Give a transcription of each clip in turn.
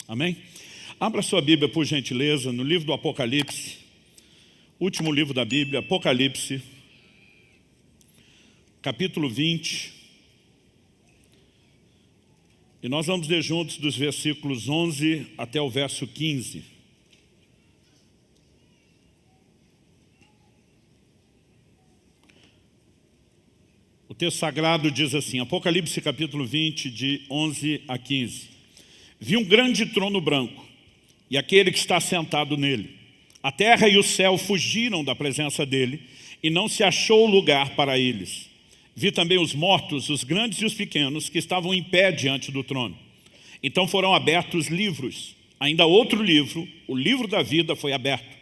Amém? Abra sua Bíblia, por gentileza, no livro do Apocalipse, último livro da Bíblia, Apocalipse, capítulo 20. E nós vamos ler juntos dos versículos 11 até o verso 15. O texto sagrado diz assim, Apocalipse capítulo 20, de 11 a 15. Vi um grande trono branco, e aquele que está sentado nele. A terra e o céu fugiram da presença dele, e não se achou lugar para eles. Vi também os mortos, os grandes e os pequenos, que estavam em pé diante do trono. Então foram abertos livros. Ainda outro livro, o livro da vida, foi aberto.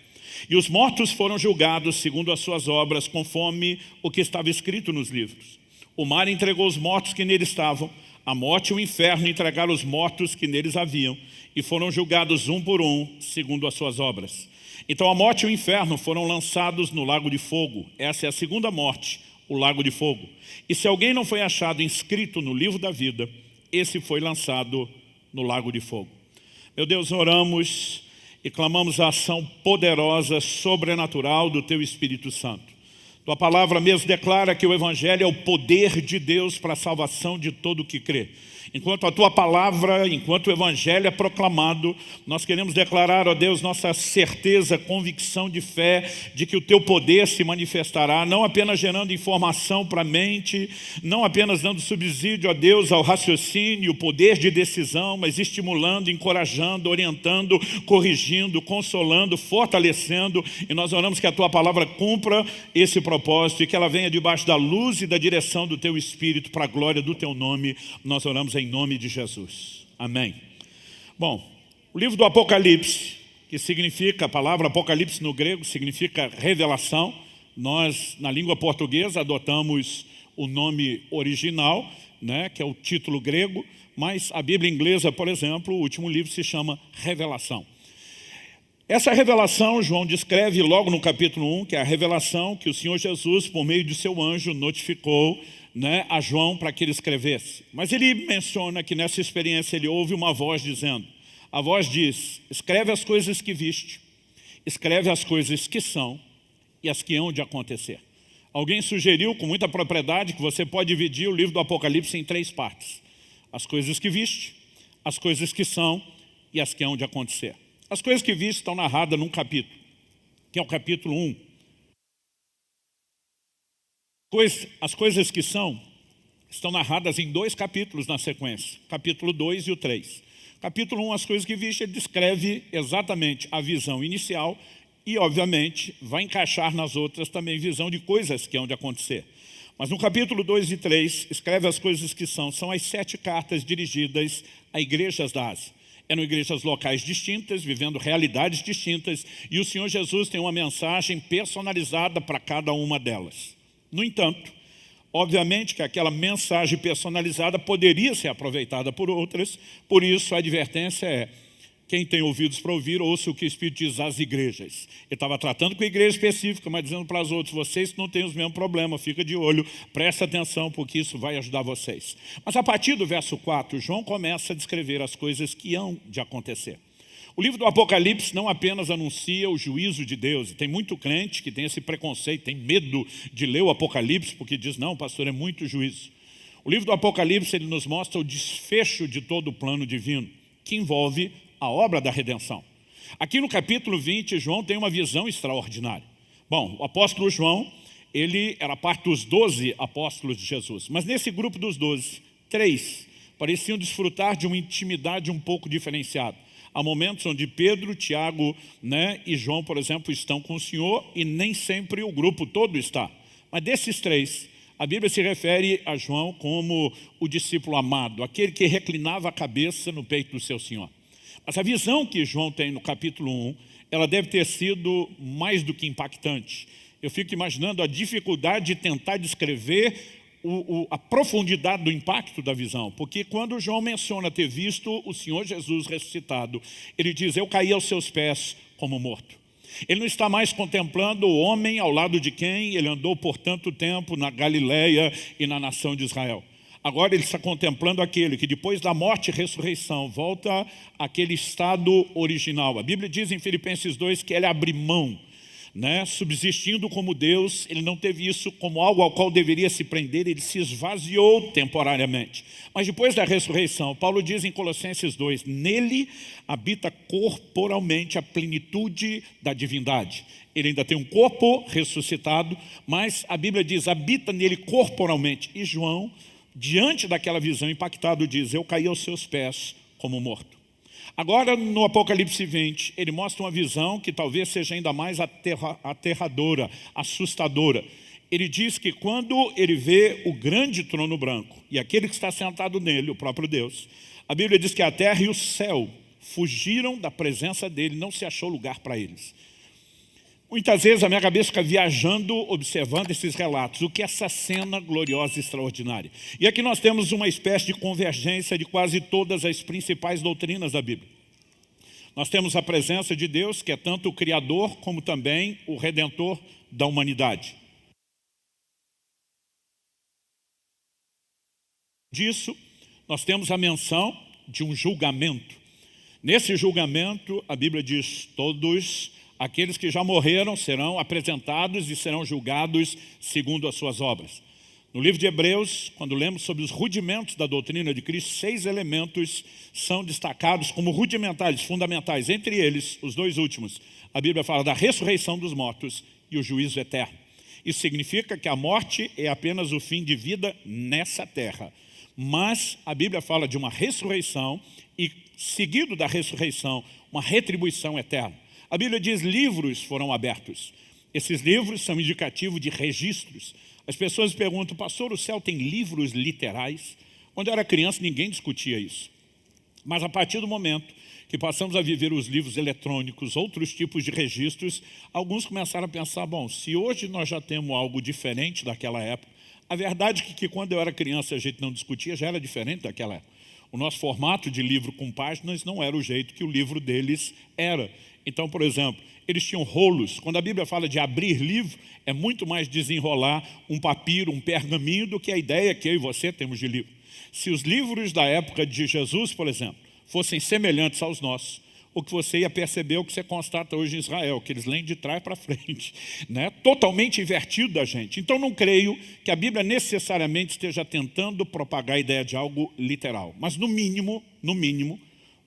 E os mortos foram julgados segundo as suas obras, conforme o que estava escrito nos livros. O mar entregou os mortos que nele estavam, a morte e o inferno entregaram os mortos que neles haviam, e foram julgados um por um, segundo as suas obras. Então a morte e o inferno foram lançados no lago de fogo. Essa é a segunda morte, o lago de fogo. E se alguém não foi achado inscrito no livro da vida, esse foi lançado no lago de fogo. Meu Deus, oramos e clamamos a ação poderosa, sobrenatural do Teu Espírito Santo. Tua palavra mesmo declara que o Evangelho é o poder de Deus para a salvação de todo o que crê. Enquanto a Tua palavra, enquanto o Evangelho é proclamado, nós queremos declarar, ó Deus, nossa certeza, convicção de fé, de que o Teu poder se manifestará, não apenas gerando informação para a mente, não apenas dando subsídio, ó Deus, ao raciocínio, o poder de decisão, mas estimulando, encorajando, orientando, corrigindo, consolando, fortalecendo. E nós oramos que a Tua palavra cumpra esse propósito e que ela venha debaixo da luz e da direção do Teu Espírito para a glória do Teu nome. Nós oramos em nome de Jesus. Amém. Bom, o livro do Apocalipse, que significa, a palavra Apocalipse no grego significa revelação. Nós, na língua portuguesa, adotamos o nome original, né, que é o título grego, mas a Bíblia inglesa, por exemplo, o último livro se chama Revelação. Essa revelação, João descreve logo no capítulo 1, que é a revelação que o Senhor Jesus, por meio de seu anjo, notificou, né, a João para que ele escrevesse. Mas ele menciona que nessa experiência ele ouve uma voz dizendo, a voz diz, escreve as coisas que viste, escreve as coisas que são e as que hão de acontecer. Alguém sugeriu com muita propriedade que você pode dividir o livro do Apocalipse em 3 partes. As coisas que viste, as coisas que são e as que hão de acontecer. As coisas que viste estão narradas num capítulo, que é o capítulo 1. As coisas que são estão narradas em 2 capítulos na sequência, capítulo 2 e o 3. Capítulo 1, as coisas que viste, ele descreve exatamente a visão inicial e, obviamente, vai encaixar nas outras também visão de coisas que hão de acontecer. Mas no capítulo 2 e 3, escreve as coisas que são as 7 cartas dirigidas a igrejas da Ásia. Eram igrejas locais distintas, vivendo realidades distintas, e o Senhor Jesus tem uma mensagem personalizada para cada uma delas. No entanto, obviamente que aquela mensagem personalizada poderia ser aproveitada por outras, por isso a advertência é, quem tem ouvidos para ouvir, ouça o que o Espírito diz às igrejas. Ele estava tratando com a igreja específica, mas dizendo para as outras, vocês não têm os mesmos problemas, fica de olho, presta atenção, porque isso vai ajudar vocês. Mas a partir do verso 4, João começa a descrever as coisas que hão de acontecer. O livro do Apocalipse não apenas anuncia o juízo de Deus, e tem muito crente que tem esse preconceito, tem medo de ler o Apocalipse, porque diz, não, pastor, é muito juízo. O livro do Apocalipse, ele nos mostra o desfecho de todo o plano divino, que envolve a obra da redenção. Aqui no capítulo 20, João tem uma visão extraordinária. Bom, o apóstolo João, ele era parte dos 12 apóstolos de Jesus, mas nesse grupo dos 12, 3 pareciam desfrutar de uma intimidade um pouco diferenciada. Há momentos onde Pedro, Tiago, né, e João, por exemplo, estão com o Senhor e nem sempre o grupo todo está. Mas desses 3, a Bíblia se refere a João como o discípulo amado, aquele que reclinava a cabeça no peito do seu Senhor. Mas a visão que João tem no capítulo 1, ela deve ter sido mais do que impactante. Eu fico imaginando a dificuldade de tentar descrever a profundidade do impacto da visão, porque quando João menciona ter visto o Senhor Jesus ressuscitado, ele diz, eu caí aos seus pés como morto. Ele não está mais contemplando o homem ao lado de quem ele andou por tanto tempo na Galileia e na nação de Israel. Agora ele está contemplando aquele que depois da morte e ressurreição volta àquele estado original. A Bíblia diz em Filipenses 2 que ele abre mão, né? Subsistindo como Deus, ele não teve isso como algo ao qual deveria se prender, ele se esvaziou temporariamente. Mas depois da ressurreição, Paulo diz em Colossenses 2, nele habita corporalmente a plenitude da divindade. Ele ainda tem um corpo ressuscitado, mas a Bíblia diz, habita nele corporalmente. E João, diante daquela visão, impactado, diz, eu caí aos seus pés como morto. Agora, no Apocalipse 20, ele mostra uma visão que talvez seja ainda mais aterradora, assustadora. Ele diz que quando ele vê o grande trono branco e aquele que está sentado nele, o próprio Deus, a Bíblia diz que a terra e o céu fugiram da presença dele, não se achou lugar para eles. Muitas vezes a minha cabeça fica viajando, observando esses relatos. O que é essa cena gloriosa e extraordinária? E aqui nós temos uma espécie de convergência de quase todas as principais doutrinas da Bíblia. Nós temos a presença de Deus, que é tanto o Criador como também o Redentor da humanidade. Disso, nós temos a menção de um julgamento. Nesse julgamento, a Bíblia diz, todos aqueles que já morreram serão apresentados e serão julgados segundo as suas obras. No livro de Hebreus, quando lemos sobre os rudimentos da doutrina de Cristo, 6 elementos são destacados como rudimentares, fundamentais. Entre eles, os 2 últimos, a Bíblia fala da ressurreição dos mortos e o juízo eterno. Isso significa que a morte é apenas o fim de vida nessa terra. Mas a Bíblia fala de uma ressurreição e, seguido da ressurreição, uma retribuição eterna. A Bíblia diz livros foram abertos. Esses livros são indicativos de registros. As pessoas perguntam, pastor, o céu tem livros literais? Quando eu era criança, ninguém discutia isso. Mas a partir do momento que passamos a viver os livros eletrônicos, outros tipos de registros, alguns começaram a pensar, bom, se hoje nós já temos algo diferente daquela época, a verdade é que quando eu era criança a gente não discutia, já era diferente daquela época. O nosso formato de livro com páginas não era o jeito que o livro deles era. Então, por exemplo, eles tinham rolos. Quando a Bíblia fala de abrir livro, é muito mais desenrolar um papiro, um pergaminho, do que a ideia que eu e você temos de livro. Se os livros da época de Jesus, por exemplo, fossem semelhantes aos nossos, o que você ia perceber é o que você constata hoje em Israel, que eles leem de trás para frente, né? Totalmente invertido da gente. Então não creio que a Bíblia necessariamente esteja tentando propagar a ideia de algo literal. Mas no mínimo,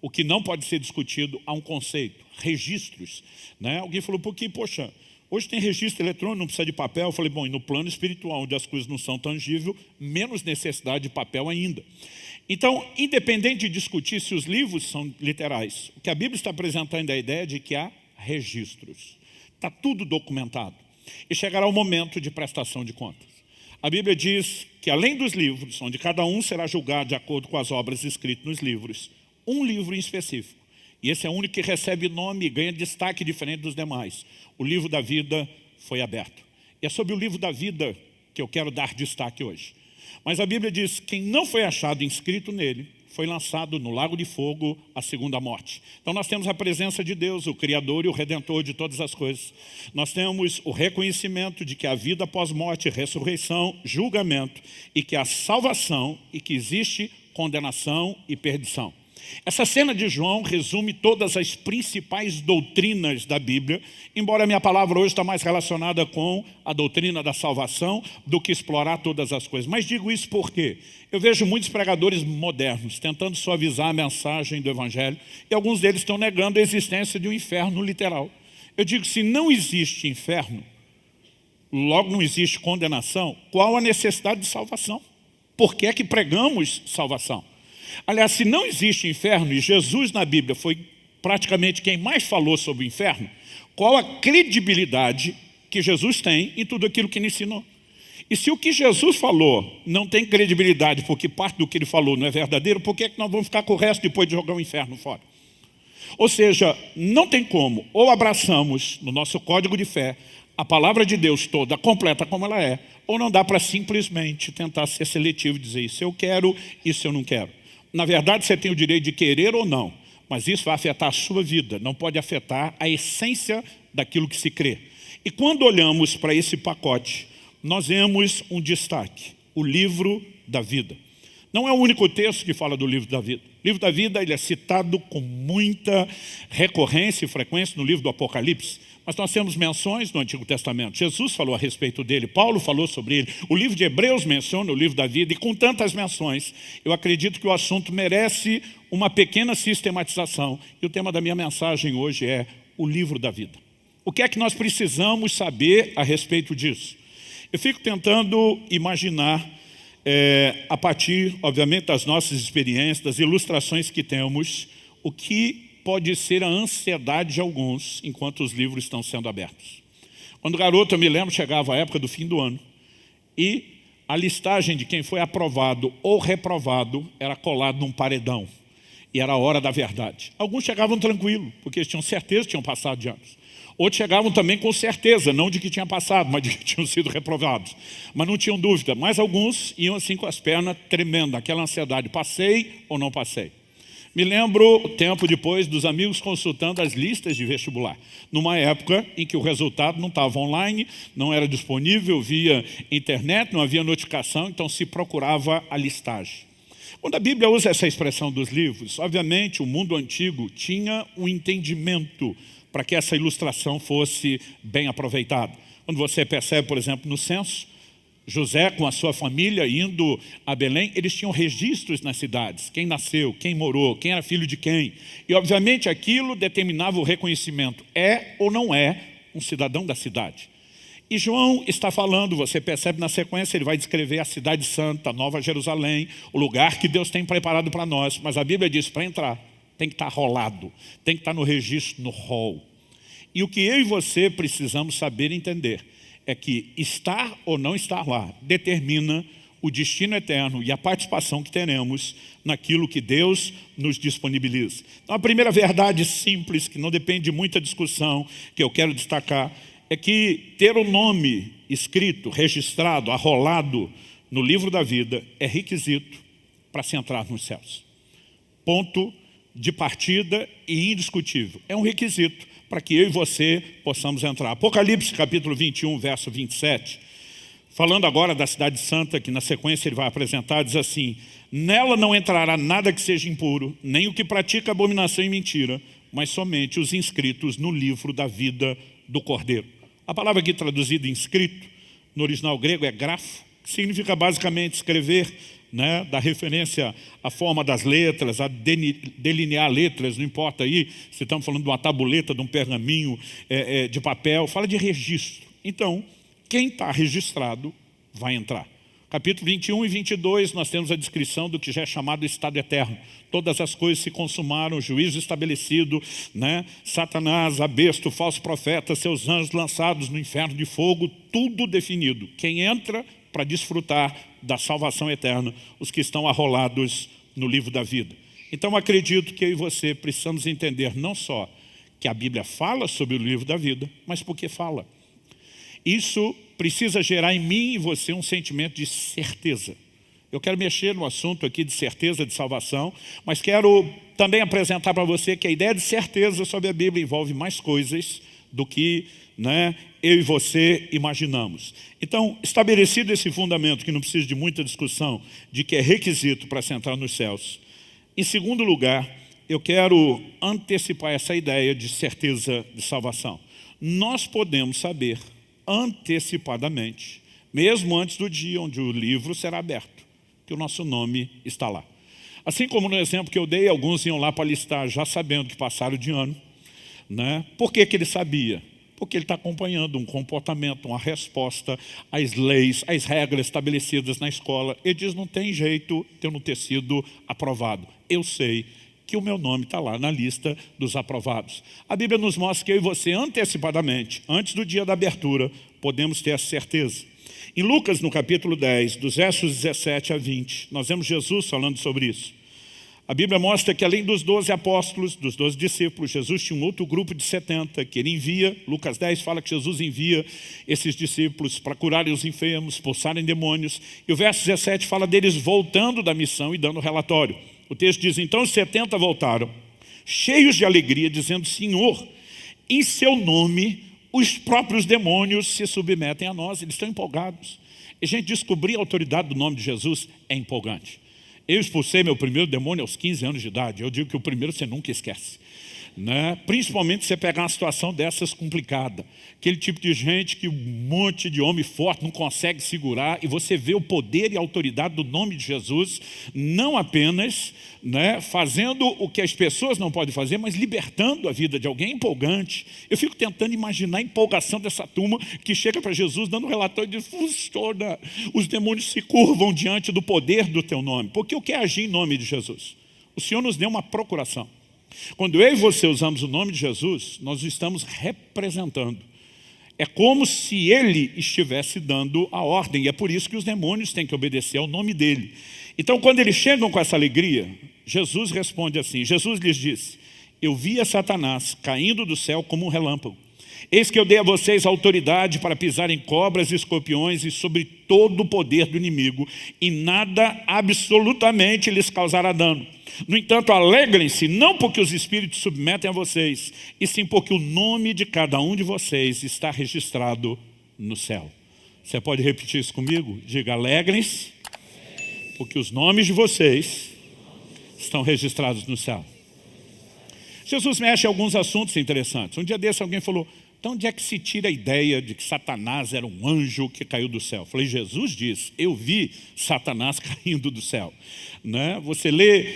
o que não pode ser discutido há um conceito, registros, né? Alguém falou, por que, poxa, hoje tem registro eletrônico, não precisa de papel. Eu falei, bom, e no plano espiritual, onde as coisas não são tangíveis, menos necessidade de papel ainda. Então, independente de discutir se os livros são literais, o que a Bíblia está apresentando é a ideia de que há registros. Está tudo documentado. E chegará o momento de prestação de contas. A Bíblia diz que além dos livros, onde cada um será julgado de acordo com as obras escritas nos livros, um livro em específico, e esse é o único que recebe nome e ganha destaque diferente dos demais. O livro da vida foi aberto. E é sobre o livro da vida que eu quero dar destaque hoje. Mas a Bíblia diz, quem não foi achado inscrito nele, foi lançado no lago de fogo, a segunda morte. Então nós temos a presença de Deus, o Criador e o Redentor de todas as coisas. Nós temos o reconhecimento de que a vida após morte, ressurreição, julgamento, e que há salvação e que existe condenação e perdição. Essa cena de João resume todas as principais doutrinas da Bíblia, embora a minha palavra hoje está mais relacionada com a doutrina da salvação do que explorar todas as coisas. Mas digo isso porque eu vejo muitos pregadores modernos tentando suavizar a mensagem do Evangelho e alguns deles estão negando a existência de um inferno literal. Eu digo, se não existe inferno, logo não existe condenação, qual a necessidade de salvação? Por que é que pregamos salvação? Aliás, se não existe inferno, e Jesus na Bíblia foi praticamente quem mais falou sobre o inferno, qual a credibilidade que Jesus tem em tudo aquilo que ele ensinou? E se o que Jesus falou não tem credibilidade porque parte do que ele falou não é verdadeiro, por que é que nós vamos ficar com o resto depois de jogar o inferno fora? Ou seja, não tem como, ou abraçamos no nosso código de fé a palavra de Deus toda, completa como ela é, ou não dá para simplesmente tentar ser seletivo e dizer isso eu quero, isso eu não quero. Na verdade, você tem o direito de querer ou não, mas isso vai afetar a sua vida, não pode afetar a essência daquilo que se crê. E quando olhamos para esse pacote, nós vemos um destaque, o livro da vida. Não é o único texto que fala do livro da vida. O livro da vida ele é citado com muita recorrência e frequência no livro do Apocalipse. Mas nós temos menções no Antigo Testamento. Jesus falou a respeito dele, Paulo falou sobre ele. O livro de Hebreus menciona o livro da vida. E com tantas menções, eu acredito que o assunto merece uma pequena sistematização. E o tema da minha mensagem hoje é o livro da vida. O que é que nós precisamos saber a respeito disso? Eu fico tentando imaginar, a partir, obviamente, das nossas experiências, das ilustrações que temos, o que pode ser a ansiedade de alguns enquanto os livros estão sendo abertos. Quando garoto, eu me lembro, chegava a época do fim do ano e a listagem de quem foi aprovado ou reprovado era colado num paredão e era a hora da verdade. Alguns chegavam tranquilo, porque eles tinham certeza que tinham passado de anos. Outros chegavam também com certeza, não de que tinha passado, mas de que tinham sido reprovados. Mas não tinham dúvida. Mas alguns iam assim com as pernas tremendo, aquela ansiedade, passei ou não passei. Me lembro, tempo depois, dos amigos consultando as listas de vestibular. Numa época em que o resultado não estava online, não era disponível via internet, não havia notificação, então se procurava a listagem. Quando a Bíblia usa essa expressão dos livros, obviamente o mundo antigo tinha um entendimento para que essa ilustração fosse bem aproveitada. Quando você percebe, por exemplo, no censo, José com a sua família indo a Belém, eles tinham registros nas cidades, quem nasceu, quem morou, quem era filho de quem. E obviamente aquilo determinava o reconhecimento, é ou não é um cidadão da cidade. E João está falando, você percebe na sequência, ele vai descrever a cidade santa, a Nova Jerusalém, o lugar que Deus tem preparado para nós. Mas a Bíblia diz, para entrar, tem que estar rolado, tem que estar no registro, no rol. E o que eu e você precisamos saber e entender é que estar ou não estar lá determina o destino eterno e a participação que teremos naquilo que Deus nos disponibiliza. Então a primeira verdade simples, que não depende de muita discussão, que eu quero destacar, é que ter o nome escrito, registrado, arrolado no livro da vida é requisito para se entrar nos céus. Ponto de partida e indiscutível. É um requisito para que eu e você possamos entrar. Apocalipse capítulo 21, verso 27, falando agora da cidade santa, que na sequência ele vai apresentar, diz assim, nela não entrará nada que seja impuro, nem o que pratica abominação e mentira, mas somente os inscritos no livro da vida do Cordeiro. A palavra aqui traduzida em inscrito, no original grego é grafo, que significa basicamente escrever, né, da referência à forma das letras, a delinear letras, não importa aí se estamos falando de uma tabuleta, de um pergaminho de papel, fala de registro. Então, quem está registrado vai entrar. Capítulo 21 e 22, nós temos a descrição do que já é chamado estado eterno. Todas as coisas se consumaram, o juízo estabelecido, né? Satanás, a besta, o falso profeta, seus anjos lançados no inferno de fogo, tudo definido. Quem entra para desfrutar da salvação eterna, os que estão arrolados no livro da vida. Então acredito que eu e você precisamos entender não só que a Bíblia fala sobre o livro da vida, mas porque fala. Isso precisa gerar em mim e você um sentimento de certeza. Eu quero mexer no assunto aqui de certeza de salvação, mas quero também apresentar para você que a ideia de certeza sobre a Bíblia envolve mais coisas do que, né, eu e você imaginamos. Então, estabelecido esse fundamento, que não precisa de muita discussão, de que é requisito para se entrar nos céus. Em segundo lugar, eu quero antecipar essa ideia de certeza de salvação. Nós podemos saber antecipadamente, mesmo antes do dia onde o livro será aberto, que o nosso nome está lá. Assim como no exemplo que eu dei, alguns iam lá para listar já sabendo que passaram de ano, né? Por que ele sabia? Porque ele está acompanhando um comportamento, uma resposta às leis, às regras estabelecidas na escola. Ele diz, não tem jeito de eu não ter sido aprovado. Eu sei que o meu nome está lá na lista dos aprovados. A Bíblia nos mostra que eu e você, antecipadamente, antes do dia da abertura, podemos ter essa certeza. Em Lucas, no capítulo 10, dos versos 17 a 20, nós vemos Jesus falando sobre isso. A Bíblia mostra que além dos 12 apóstolos, dos 12 discípulos, Jesus tinha um outro grupo de 70 que ele envia. Lucas 10 fala que Jesus envia esses discípulos para curarem os enfermos, expulsarem demônios. E o verso 17 fala deles voltando da missão e dando relatório. O texto diz, então os 70 voltaram, cheios de alegria, dizendo, Senhor, em seu nome os próprios demônios se submetem a nós. Eles estão empolgados. E a gente descobrir a autoridade do nome de Jesus é empolgante. Eu expulsei meu primeiro demônio aos 15 anos de idade. Eu digo que o primeiro você nunca esquece, né? Principalmente se você pegar uma situação dessas complicada. Aquele tipo de gente que um monte de homem forte não consegue segurar, e você vê o poder e a autoridade do nome de Jesus, não apenas, né, fazendo o que as pessoas não podem fazer, mas libertando a vida de alguém. Empolgante. Eu fico tentando imaginar a empolgação dessa turma que chega para Jesus dando um relatório e diz: Funciona, os demônios se curvam diante do poder do teu nome. Porque eu quero agir em nome de Jesus. O Senhor nos deu uma procuração. Quando eu e você usamos o nome de Jesus, nós o estamos representando. É como se Ele estivesse dando a ordem. E é por isso que os demônios têm que obedecer ao nome dEle. Então, quando eles chegam com essa alegria, Jesus responde assim. Jesus lhes disse: eu vi a Satanás caindo do céu como um relâmpago. Eis que eu dei a vocês autoridade para pisar em cobras e escorpiões e sobre todo o poder do inimigo, e nada absolutamente lhes causará dano. No entanto, alegrem-se, não porque os espíritos submetem a vocês, e sim porque o nome de cada um de vocês está registrado no céu. Você pode repetir isso comigo? Diga: alegrem-se, porque os nomes de vocês estão registrados no céu. Jesus mexe em alguns assuntos interessantes. Um dia desse alguém falou: então onde é que se tira a ideia de que Satanás era um anjo que caiu do céu? Eu falei: Jesus diz: eu vi Satanás caindo do céu, né? Você lê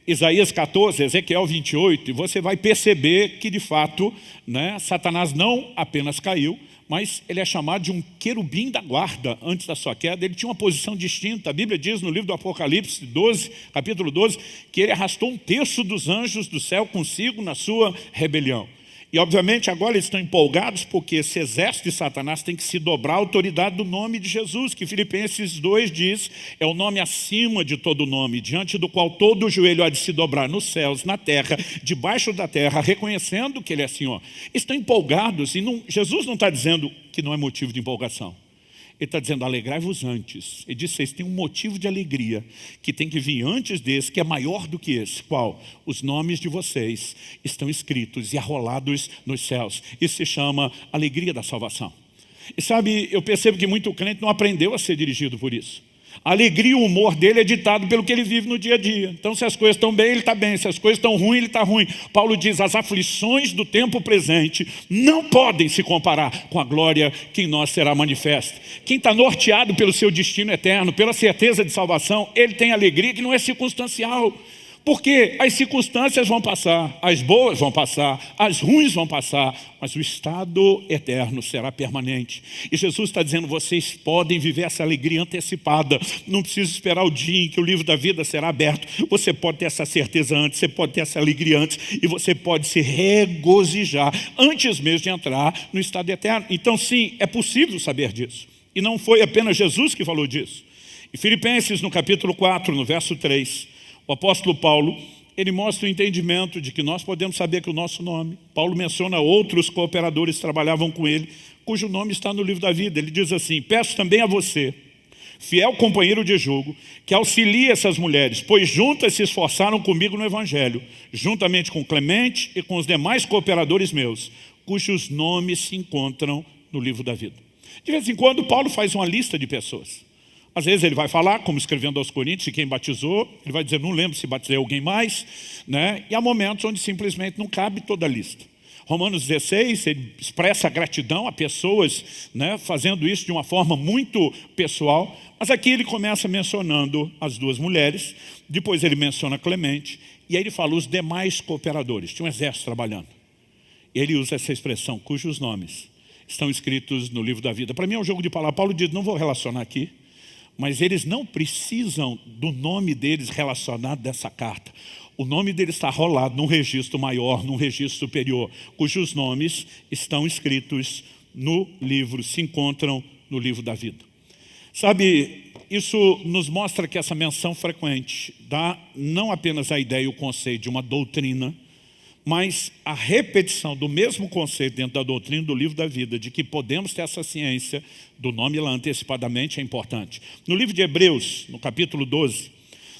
Isaías 14, Ezequiel 28, e você vai perceber que de fato, né, Satanás não apenas caiu, mas ele é chamado de um querubim da guarda. Antes da sua queda, ele tinha uma posição distinta. A Bíblia diz no livro do Apocalipse 12, capítulo 12, que ele arrastou um terço dos anjos do céu consigo na sua rebelião. E obviamente agora eles estão empolgados porque esse exército de Satanás tem que se dobrar à autoridade do nome de Jesus, que Filipenses 2 diz, é o nome acima de todo nome, diante do qual todo o joelho há de se dobrar nos céus, na terra, debaixo da terra, reconhecendo que Ele é Senhor. Estão empolgados e Jesus não está dizendo que não é motivo de empolgação. Ele está dizendo: alegrai-vos antes. Ele diz: vocês têm um motivo de alegria que tem que vir antes desse, que é maior do que esse. Qual? Os nomes de vocês estão escritos e arrolados nos céus. Isso se chama alegria da salvação. E sabe, eu percebo que muito crente não aprendeu a ser dirigido por isso. A alegria e o humor dele é ditado pelo que ele vive no dia a dia. Então, se as coisas estão bem, ele está bem. Se as coisas estão ruins, ele está ruim. Paulo diz: as aflições do tempo presente não podem se comparar com a glória que em nós será manifesta. Quem está norteado pelo seu destino eterno, pela certeza de salvação, ele tem alegria que não é circunstancial. Porque as circunstâncias vão passar, as boas vão passar, as ruins vão passar, mas o estado eterno será permanente. E Jesus está dizendo: vocês podem viver essa alegria antecipada. Não precisa esperar o dia em que o livro da vida será aberto. Você pode ter essa certeza antes, você pode ter essa alegria antes, e você pode se regozijar antes mesmo de entrar no estado eterno. Então sim, é possível saber disso. E não foi apenas Jesus que falou disso. Em Filipenses, no capítulo 4, no verso 3, o apóstolo Paulo, ele mostra o entendimento de que nós podemos saber que o nosso nome, Paulo menciona outros cooperadores que trabalhavam com ele, cujo nome está no livro da vida. Ele diz assim: peço também a você, fiel companheiro de julgo, que auxilie essas mulheres, pois juntas se esforçaram comigo no Evangelho, juntamente com Clemente e com os demais cooperadores meus, cujos nomes se encontram no livro da vida. De vez em quando Paulo faz uma lista de pessoas. Às vezes ele vai falar, como escrevendo aos Coríntios, e quem batizou, ele vai dizer: não lembro se batizei alguém mais, né? E há momentos onde simplesmente não cabe toda a lista. Romanos 16, ele expressa gratidão a pessoas, né, fazendo isso de uma forma muito pessoal, mas aqui ele começa mencionando as duas mulheres, depois ele menciona Clemente, e aí ele fala os demais cooperadores. Tinha um exército trabalhando. E ele usa essa expressão, cujos nomes estão escritos no livro da vida. Para mim é um jogo de palavras. Paulo diz: não vou relacionar aqui, mas eles não precisam do nome deles relacionado dessa carta. O nome deles está rolado num registro maior, num registro superior, cujos nomes estão escritos no livro, se encontram no livro da vida. Sabe, isso nos mostra que essa menção frequente dá não apenas a ideia e o conceito de uma doutrina, mas a repetição do mesmo conceito dentro da doutrina do livro da vida, de que podemos ter essa ciência do nome lá antecipadamente, é importante. No livro de Hebreus, no capítulo 12,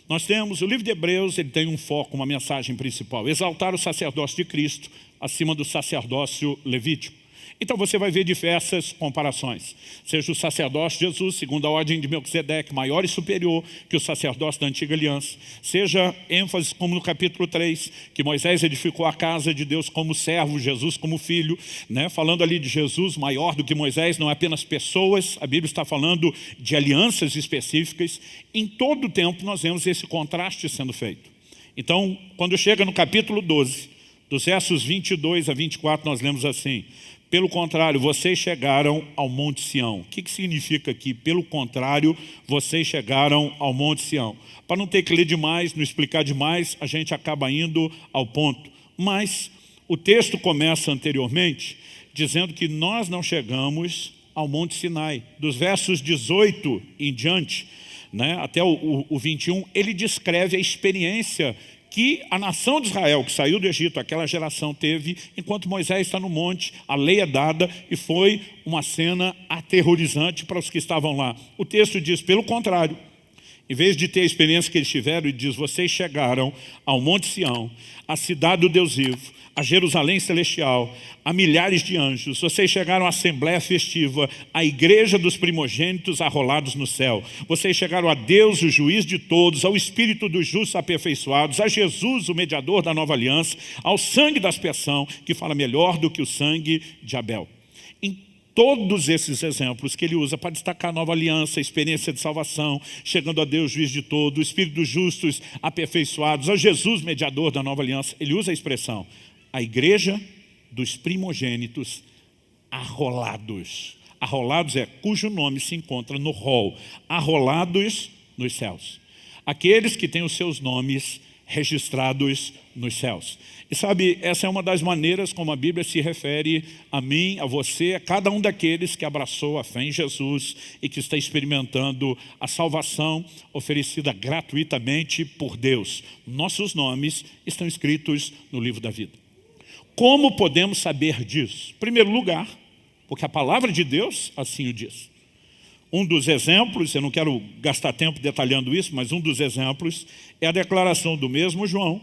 nós temos, o livro de Hebreus, ele tem um foco, uma mensagem principal: exaltar o sacerdócio de Cristo acima do sacerdócio levítico. Então você vai ver diversas comparações. Seja o sacerdócio de Jesus, segundo a ordem de Melquisedeque, maior e superior que o sacerdócio da antiga aliança. Seja ênfase como no capítulo 3, que Moisés edificou a casa de Deus como servo, Jesus como filho, né? Falando ali de Jesus maior do que Moisés, não é apenas pessoas, a Bíblia está falando de alianças específicas. Em todo o tempo nós vemos esse contraste sendo feito. Então, quando chega no capítulo 12, dos versos 22 a 24, nós lemos assim: pelo contrário, vocês chegaram ao Monte Sião. O que significa aqui? Pelo contrário, vocês chegaram ao Monte Sião. Para não ter que ler demais, não explicar demais, a gente acaba indo ao ponto. Mas o texto começa anteriormente dizendo que nós não chegamos ao Monte Sinai. Dos versos 18 em diante, né, até o 21, ele descreve a experiência que a nação de Israel, que saiu do Egito, aquela geração teve, enquanto Moisés está no monte, a lei é dada, e foi uma cena aterrorizante para os que estavam lá. O texto diz, pelo contrário, em vez de ter a experiência que eles tiveram, ele diz, vocês chegaram ao Monte Sião, à cidade do Deus vivo, a Jerusalém celestial, a milhares de anjos. Vocês chegaram à assembleia festiva, à igreja dos primogênitos arrolados no céu. Vocês chegaram a Deus, o juiz de todos, ao Espírito dos justos aperfeiçoados, a Jesus, o mediador da nova aliança, ao sangue da expiação, que fala melhor do que o sangue de Abel. Em todos esses exemplos que ele usa para destacar a nova aliança, a experiência de salvação, chegando a Deus, juiz de todo, o Espírito dos justos aperfeiçoados, a Jesus, mediador da nova aliança, ele usa a expressão, a igreja dos primogênitos arrolados. Arrolados é cujo nome se encontra no rol. Arrolados nos céus. Aqueles que têm os seus nomes registrados nos céus. E sabe, essa é uma das maneiras como a Bíblia se refere a mim, a você, a cada um daqueles que abraçou a fé em Jesus e que está experimentando a salvação oferecida gratuitamente por Deus. Nossos nomes estão escritos no livro da vida. Como podemos saber disso? Em primeiro lugar, porque a palavra de Deus assim o diz. Um dos exemplos, eu não quero gastar tempo detalhando isso, mas um dos exemplos é a declaração do mesmo João,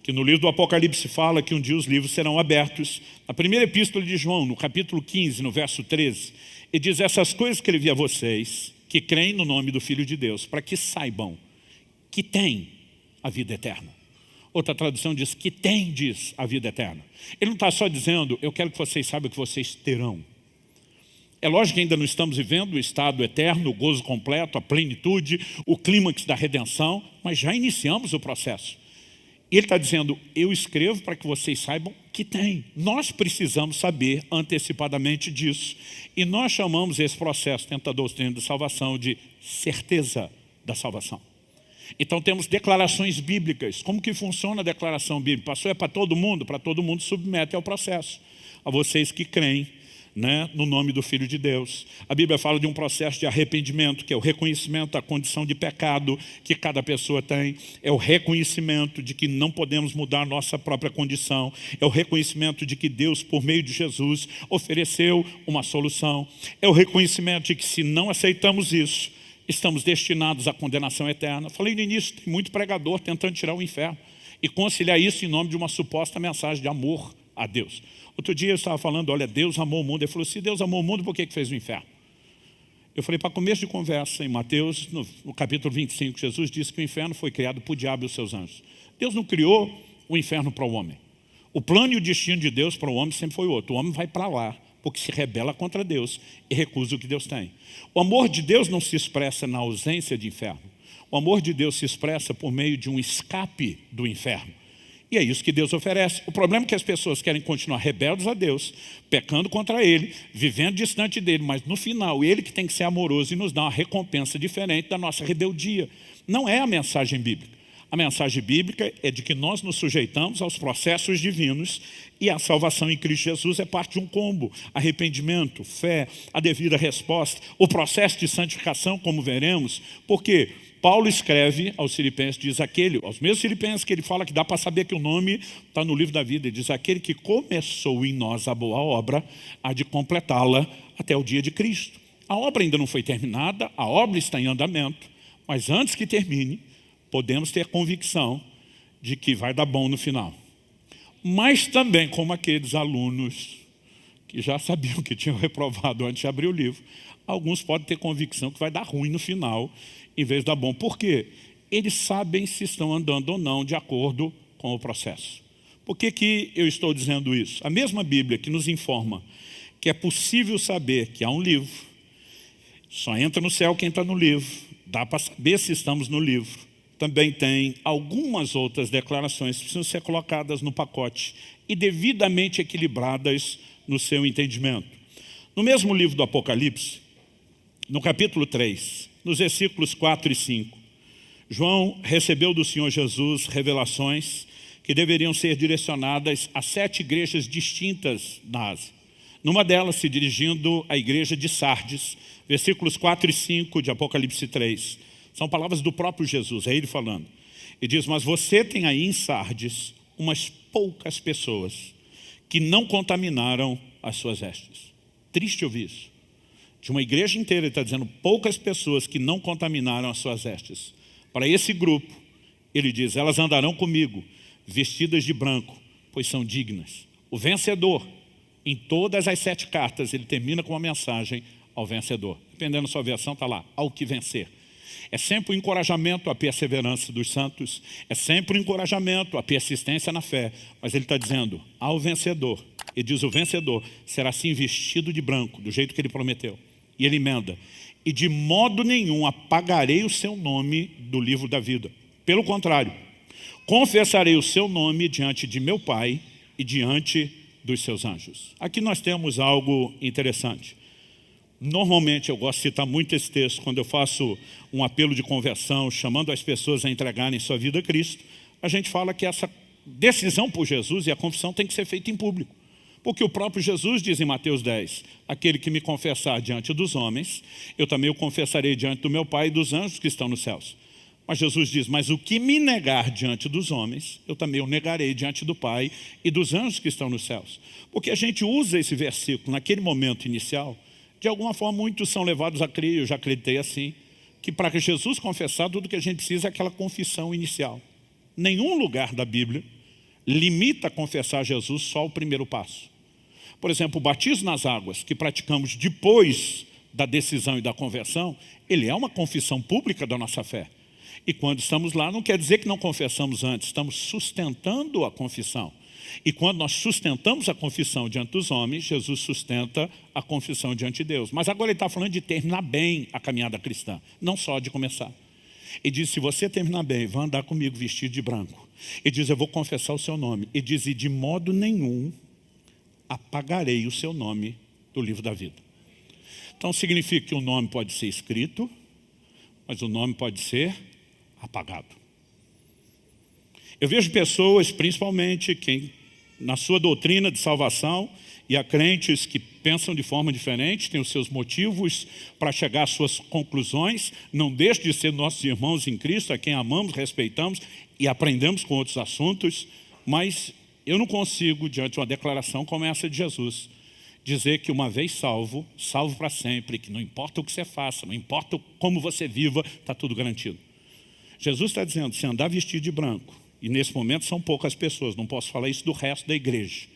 que no livro do Apocalipse fala que um dia os livros serão abertos. Na primeira epístola de João, no capítulo 15, no verso 13, ele diz, essas coisas escrevi a vocês que creem no nome do Filho de Deus, para que saibam que têm a vida eterna. Outra tradução diz que tem, diz, a vida eterna. Ele não está só dizendo, eu quero que vocês saibam que vocês terão. É lógico que ainda não estamos vivendo o estado eterno, o gozo completo, a plenitude, o clímax da redenção, mas já iniciamos o processo. E ele está dizendo, eu escrevo para que vocês saibam que tem. Nós precisamos saber antecipadamente disso. E nós chamamos esse processo dentro da doutrina da salvação de certeza da salvação. Então temos declarações bíblicas. Como que funciona a declaração bíblica? Pastor, é para todo mundo submete ao processo. A vocês que creem, né, no nome do Filho de Deus. A Bíblia fala de um processo de arrependimento, que é o reconhecimento da condição de pecado que cada pessoa tem. É o reconhecimento de que não podemos mudar nossa própria condição. É o reconhecimento de que Deus, por meio de Jesus, ofereceu uma solução. É o reconhecimento de que se não aceitamos isso, estamos destinados à condenação eterna. Falei no início, tem muito pregador tentando tirar o inferno e conciliar isso em nome de uma suposta mensagem de amor a Deus. Outro dia eu estava falando, olha, Deus amou o mundo. Ele falou, se Deus amou o mundo, por que fez o inferno? Eu falei, para começo de conversa, em Mateus, no capítulo 25, Jesus disse que o inferno foi criado por diabo e os seus anjos. Deus não criou o inferno para o homem. O plano e o destino de Deus para o homem sempre foi outro. O homem vai para lá, porque se rebela contra Deus e recusa o que Deus tem. O amor de Deus não se expressa na ausência de inferno. O amor de Deus se expressa por meio de um escape do inferno. E é isso que Deus oferece. O problema é que as pessoas querem continuar rebeldes a Deus, pecando contra Ele, vivendo distante dEle, mas no final, Ele que tem que ser amoroso e nos dar uma recompensa diferente da nossa rebeldia. Não é a mensagem bíblica. A mensagem bíblica é de que nós nos sujeitamos aos processos divinos e a salvação em Cristo Jesus é parte de um combo. Arrependimento, fé, a devida resposta, o processo de santificação, como veremos, porque Paulo escreve aos filipenses, diz aos mesmos filipenses que ele fala que dá para saber que o nome está no livro da vida, ele diz, aquele que começou em nós a boa obra, há de completá-la até o dia de Cristo. A obra ainda não foi terminada, a obra está em andamento, mas antes que termine, podemos ter convicção de que vai dar bom no final. Mas também como aqueles alunos que já sabiam que tinham reprovado antes de abrir o livro. Alguns podem ter convicção que vai dar ruim no final, em vez de dar bom. Por quê? Eles sabem se estão andando ou não de acordo com o processo. Por que eu estou dizendo isso? A mesma Bíblia que nos informa que é possível saber que há um livro, só entra no céu quem está no livro, dá para saber se estamos no livro, também tem algumas outras declarações que precisam ser colocadas no pacote e devidamente equilibradas no seu entendimento. No mesmo livro do Apocalipse, no capítulo 3, nos versículos 4 e 5, João recebeu do Senhor Jesus revelações que deveriam ser direcionadas a 7 igrejas distintas na Ásia. Numa delas, se dirigindo à igreja de Sardes, versículos 4 e 5 de Apocalipse 3. São palavras do próprio Jesus, é ele falando. E diz, mas você tem aí em Sardes umas poucas pessoas que não contaminaram as suas vestes. Triste ouvir isso. De uma igreja inteira, ele está dizendo poucas pessoas que não contaminaram as suas vestes. Para esse grupo, ele diz, elas andarão comigo, vestidas de branco, pois são dignas. O vencedor, em todas as 7 cartas, ele termina com uma mensagem ao vencedor. Dependendo da sua versão, está lá, ao que vencer. É sempre um encorajamento à perseverança dos santos, é sempre um encorajamento à persistência na fé. Mas ele está dizendo, ao vencedor, ele diz, o vencedor será assim vestido de branco, do jeito que ele prometeu. E ele emenda, e de modo nenhum apagarei o seu nome do livro da vida. Pelo contrário, confessarei o seu nome diante de meu Pai e diante dos seus anjos. Aqui nós temos algo interessante. Normalmente eu gosto de citar muito esse texto quando eu faço um apelo de conversão, chamando as pessoas a entregarem sua vida a Cristo. A gente fala que essa decisão por Jesus e a confissão tem que ser feita em público. Porque o próprio Jesus diz em Mateus 10, aquele que me confessar diante dos homens, eu também o confessarei diante do meu Pai e dos anjos que estão nos céus. Mas Jesus diz, mas o que me negar diante dos homens, eu também o negarei diante do Pai e dos anjos que estão nos céus. Porque a gente usa esse versículo naquele momento inicial, de alguma forma muitos são levados a crer, eu já acreditei assim, que para que Jesus confessar, tudo que a gente precisa é aquela confissão inicial. Nenhum lugar da Bíblia limita a confessar Jesus só o primeiro passo. Por exemplo, o batismo nas águas, que praticamos depois da decisão e da conversão, ele é uma confissão pública da nossa fé. E quando estamos lá, não quer dizer que não confessamos antes, estamos sustentando a confissão. E quando nós sustentamos a confissão diante dos homens, Jesus sustenta a confissão diante de Deus. Mas agora ele está falando de terminar bem a caminhada cristã, não só de começar. Ele diz, se você terminar bem, vai andar comigo vestido de branco. Ele diz, eu vou confessar o seu nome. Ele diz, e de modo nenhum apagarei o seu nome do livro da vida. Então significa que o nome pode ser escrito, mas o nome pode ser apagado. Eu vejo pessoas, principalmente quem na sua doutrina de salvação, e há crentes que pensam de forma diferente, têm os seus motivos para chegar às suas conclusões, não deixam de ser nossos irmãos em Cristo, a quem amamos, respeitamos e aprendemos com outros assuntos, mas eu não consigo, diante de uma declaração como essa de Jesus, dizer que uma vez salvo, salvo para sempre, que não importa o que você faça, não importa como você viva, está tudo garantido. Jesus está dizendo, se andar vestido de branco, e nesse momento são poucas pessoas, não posso falar isso do resto da igreja,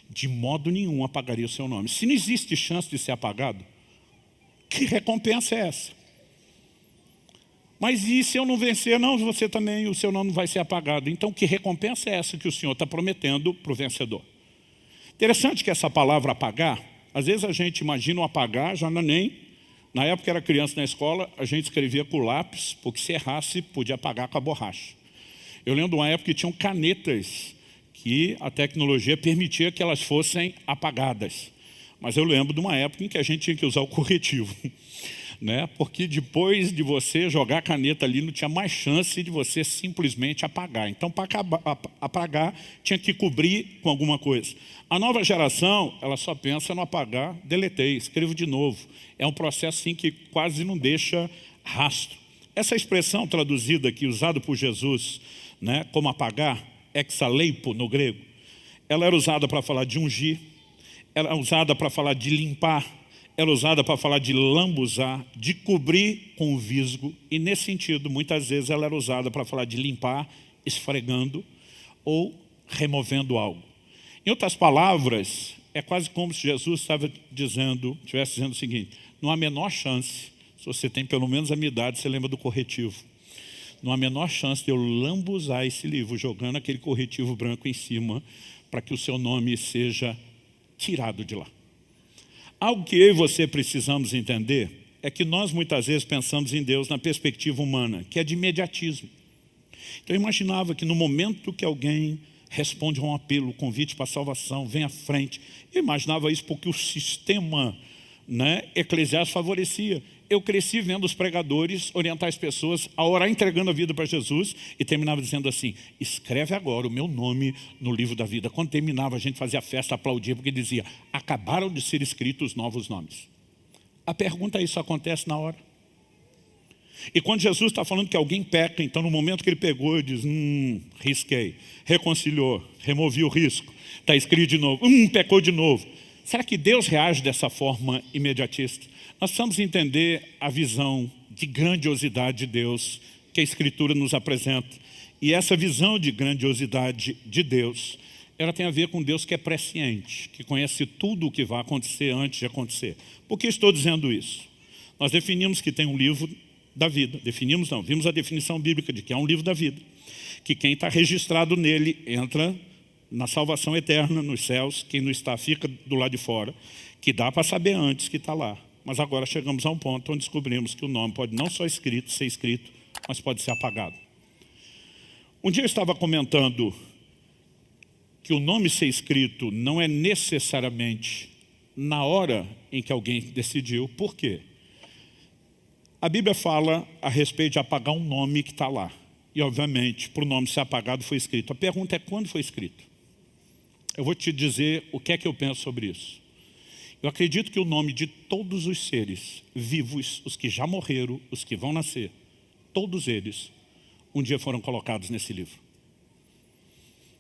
de modo nenhum apagaria o seu nome. Se não existe chance de ser apagado, que recompensa é essa? Mas e se eu não vencer? Não, você também, o seu nome vai ser apagado. Então que recompensa é essa que o Senhor está prometendo para o vencedor? Interessante que essa palavra apagar, às vezes a gente imagina o apagar, já não nem, na época que era criança na escola, a gente escrevia com lápis, porque se errasse, podia apagar com a borracha. Eu lembro de uma época que tinham canetas, que a tecnologia permitia que elas fossem apagadas. Mas eu lembro de uma época em que a gente tinha que usar o corretivo. Né? Porque depois de você jogar a caneta ali, não tinha mais chance de você simplesmente apagar. Então, para apagar, tinha que cobrir com alguma coisa. A nova geração, ela só pensa no apagar, deletei, escrevo de novo. É um processo assim que quase não deixa rastro. Essa expressão traduzida aqui, usada por Jesus, né, como apagar, exaleipo no grego, ela era usada para falar de ungir, ela era usada para falar de limpar, ela é usada para falar de lambuzar, de cobrir com o visgo. E nesse sentido, muitas vezes ela era usada para falar de limpar, esfregando ou removendo algo. Em outras palavras, É quase como se Jesus estivesse dizendo o seguinte: não há a menor chance, se você tem pelo menos a minha idade, você lembra do corretivo. Não há a menor chance de eu lambuzar esse livro, jogando aquele corretivo branco em cima, para que o seu nome seja tirado de lá. Algo que eu e você precisamos entender é que nós muitas vezes pensamos em Deus na perspectiva humana, que é de imediatismo. Então eu imaginava que no momento que alguém responde a um apelo, convite para a salvação, vem à frente. Eu imaginava isso porque o sistema, eclesiástico favorecia. Eu cresci vendo os pregadores orientar as pessoas a orar entregando a vida para Jesus e terminava dizendo assim: escreve agora o meu nome no livro da vida. Quando terminava, a gente fazia festa, aplaudia, porque dizia: acabaram de ser escritos novos nomes. A pergunta é: isso acontece na hora? E quando Jesus está falando que alguém peca, então no momento que ele pegou, ele diz: risquei, reconciliou, removi o risco, está escrito de novo, pecou de novo. Será que Deus reage dessa forma imediatista? Nós precisamos entender a visão de grandiosidade de Deus que a Escritura nos apresenta. E essa visão de grandiosidade de Deus, ela tem a ver com Deus que é presciente, que conhece tudo o que vai acontecer antes de acontecer. Por que estou dizendo isso? Nós definimos que tem um livro da vida. Vimos a definição bíblica de que é um livro da vida. Que quem está registrado nele entra na salvação eterna, nos céus. Quem não está, fica do lado de fora. Que dá para saber antes que está lá. Mas agora chegamos a um ponto onde descobrimos que o nome pode não só ser escrito, mas pode ser apagado. Um dia eu estava comentando que o nome ser escrito não é necessariamente na hora em que alguém decidiu. Por quê? A Bíblia fala a respeito de apagar um nome que está lá. E, obviamente, para o nome ser apagado foi escrito. A pergunta é: quando foi escrito? Eu vou te dizer o que é que eu penso sobre isso. Eu acredito que o nome de todos os seres vivos, os que já morreram, os que vão nascer, todos eles, um dia foram colocados nesse livro.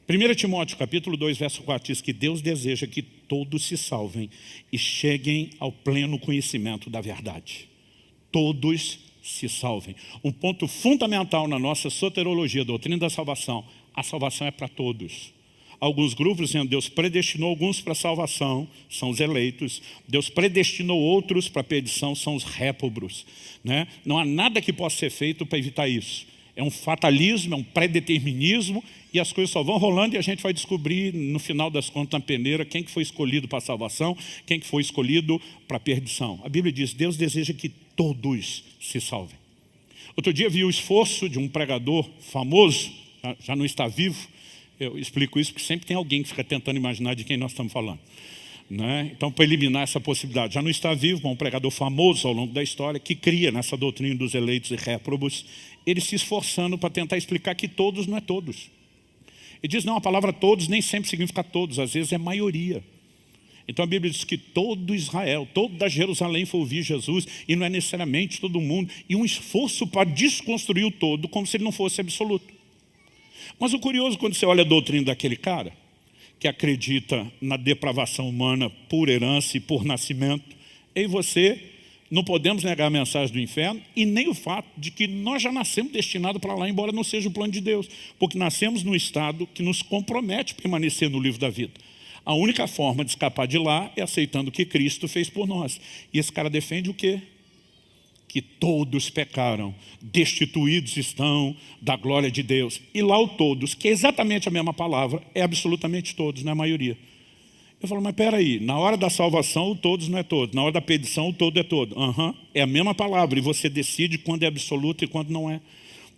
1 Timóteo, capítulo 2, verso 4, diz que Deus deseja que todos se salvem e cheguem ao pleno conhecimento da verdade. Todos se salvem. Um ponto fundamental na nossa soteriologia, doutrina da salvação: a salvação é para todos. Alguns grupos dizendo: Deus predestinou alguns para a salvação, são os eleitos. Deus predestinou outros para a perdição, são os réprobos. Não há nada que possa ser feito para evitar isso. É um fatalismo, é um predeterminismo, e as coisas só vão rolando e a gente vai descobrir, no final das contas, na peneira, quem que foi escolhido para a salvação, quem que foi escolhido para a perdição. A Bíblia diz: Deus deseja que todos se salvem. Outro dia vi o esforço de um pregador famoso, já não está vivo. Eu explico isso porque sempre tem alguém que fica tentando imaginar de quem nós estamos falando. Então, para eliminar essa possibilidade, já não está vivo, mas um pregador famoso ao longo da história, que cria nessa doutrina dos eleitos e réprobos, ele se esforçando para tentar explicar que todos não é todos. Ele diz: não, a palavra todos nem sempre significa todos, às vezes é maioria. Então a Bíblia diz que todo Israel, toda Jerusalém foi ouvir Jesus, e não é necessariamente todo mundo, e um esforço para desconstruir o todo, como se ele não fosse absoluto. Mas o curioso, quando você olha a doutrina daquele cara, que acredita na depravação humana por herança e por nascimento, eu e você não podemos negar a mensagem do inferno e nem o fato de que nós já nascemos destinados para lá, embora não seja o plano de Deus, porque nascemos num estado que nos compromete a permanecer no livro da vida. A única forma de escapar de lá é aceitando o que Cristo fez por nós. E esse cara defende o quê? Que todos pecaram, destituídos estão da glória de Deus. E lá o todos, que é exatamente a mesma palavra, é absolutamente todos, não é a maioria. Eu falo: mas peraí, na hora da salvação o todos não é todos, na hora da perdição o todo é todo. É a mesma palavra, e você decide quando é absoluto e quando não é.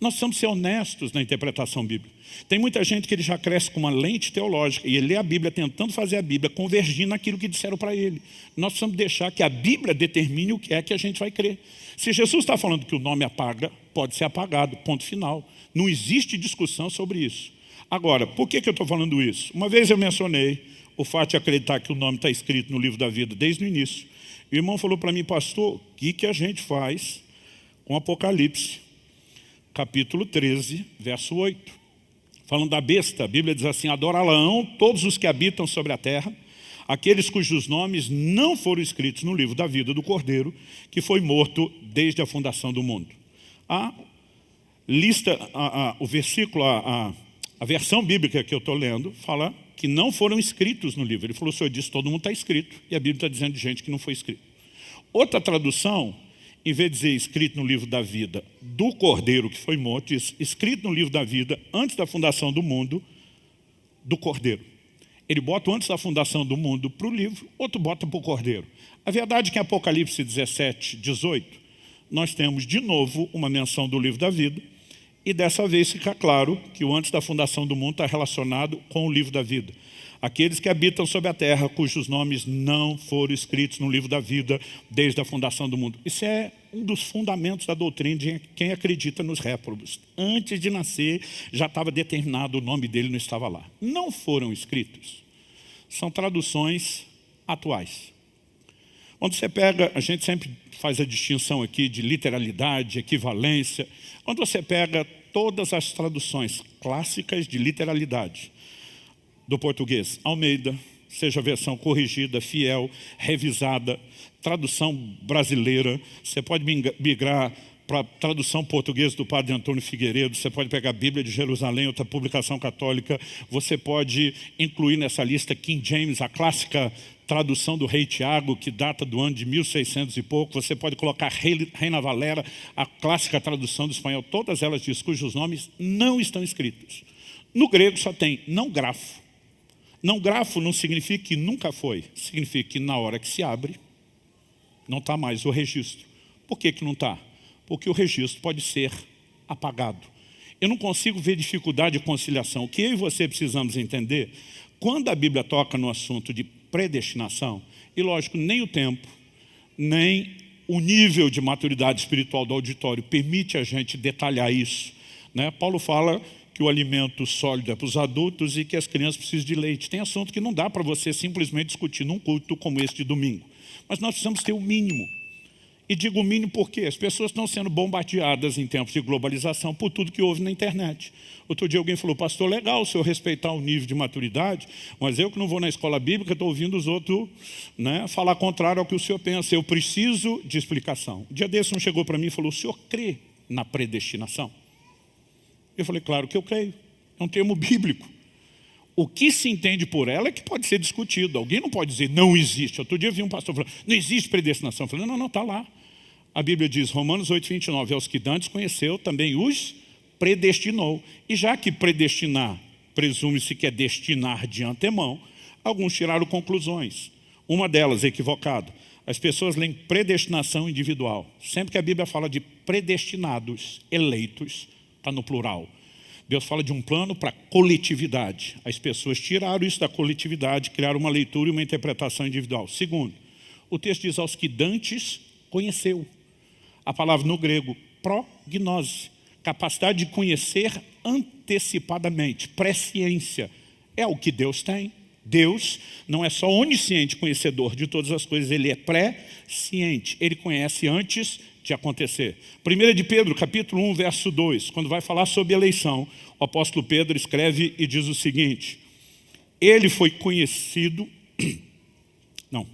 Nós precisamos ser honestos na interpretação bíblica. Tem muita gente que ele já cresce com uma lente teológica e ele lê a Bíblia tentando fazer a Bíblia convergir naquilo que disseram para ele. Nós precisamos deixar que a Bíblia determine o que é que a gente vai crer. Se Jesus está falando que o nome apaga, pode ser apagado, ponto final. Não existe discussão sobre isso. Agora, por que eu estou falando isso? Uma vez eu mencionei o fato de acreditar que o nome está escrito no livro da vida desde o início. E o irmão falou para mim: pastor, o que a gente faz com Apocalipse? Capítulo 13, verso 8. Falando da besta, a Bíblia diz assim: adorá-la-ão todos os que habitam sobre a terra, aqueles cujos nomes não foram escritos no livro da vida do Cordeiro, que foi morto desde a fundação do mundo. A versão bíblica que eu estou lendo fala que não foram escritos no livro. Ele falou, o senhor disse, todo mundo está escrito, e a Bíblia está dizendo de gente que não foi escrito. Outra tradução, em vez de dizer escrito no livro da vida do Cordeiro que foi morto, diz escrito no livro da vida antes da fundação do mundo do Cordeiro. Ele bota antes da fundação do mundo para o livro, outro bota para o Cordeiro. A verdade é que em Apocalipse 17, 18, nós temos de novo uma menção do livro da vida, e dessa vez fica claro que o antes da fundação do mundo está relacionado com o livro da vida. Aqueles que habitam sobre a terra, cujos nomes não foram escritos no livro da vida desde a fundação do mundo. Isso é um dos fundamentos da doutrina de quem acredita nos réprobos. Antes de nascer, já estava determinado, o nome dele não estava lá. Não foram escritos. São traduções atuais. Quando você pega, a gente sempre faz a distinção aqui de literalidade, equivalência. Quando você pega todas as traduções clássicas de literalidade do português, Almeida, seja a versão corrigida, fiel, revisada, tradução brasileira, você pode migrar para a tradução portuguesa do padre Antônio Figueiredo, você pode pegar a Bíblia de Jerusalém, outra publicação católica, você pode incluir nessa lista King James, a clássica tradução do rei Tiago, que data do ano de 1600 e pouco, você pode colocar Reina Valera, a clássica tradução do espanhol, todas elas dizem cujos nomes não estão escritos. No grego só tem não grafo. Não grafo não significa que nunca foi, significa que na hora que se abre, não está mais o registro. Por que não está? Porque o registro pode ser apagado. Eu não consigo ver dificuldade de conciliação. O que eu e você precisamos entender, quando a Bíblia toca no assunto de predestinação, e lógico, nem o tempo, nem o nível de maturidade espiritual do auditório permite a gente detalhar isso, né? Paulo fala que o alimento sólido é para os adultos e que as crianças precisam de leite. Tem assunto que não dá para você simplesmente discutir num culto como este de domingo. Mas nós precisamos ter o mínimo. E digo o mínimo porque as pessoas estão sendo bombardeadas em tempos de globalização por tudo que houve na internet. Outro dia alguém falou, pastor, legal o senhor respeitar o nível de maturidade, mas eu que não vou na escola bíblica, estou ouvindo os outros, né, falar contrário ao que o senhor pensa. Eu preciso de explicação. Um dia desse um chegou para mim e falou, o senhor crê na predestinação? Eu falei, claro que eu creio. É um termo bíblico. O que se entende por ela é que pode ser discutido. Alguém não pode dizer, não existe. Outro dia eu vi um pastor falando, não existe predestinação. Eu falei, não, está lá. A Bíblia diz, Romanos 8, 29, aos que dantes conheceu, também os predestinou. E já que predestinar, presume-se que é destinar de antemão, alguns tiraram conclusões. Uma delas, equivocado. As pessoas leem predestinação individual. Sempre que a Bíblia fala de predestinados, eleitos, está no plural. Deus fala de um plano para coletividade. As pessoas tiraram isso da coletividade, criaram uma leitura e uma interpretação individual. Segundo, o texto diz aos que dantes conheceu. A palavra no grego, prognose, capacidade de conhecer antecipadamente, presciência. É o que Deus tem. Deus não é só onisciente, conhecedor de todas as coisas, Ele é presciente. Ele conhece antes de acontecer. 1 de Pedro, capítulo 1, verso 2, quando vai falar sobre eleição, o apóstolo Pedro escreve e diz o seguinte, ele foi conhecido, não,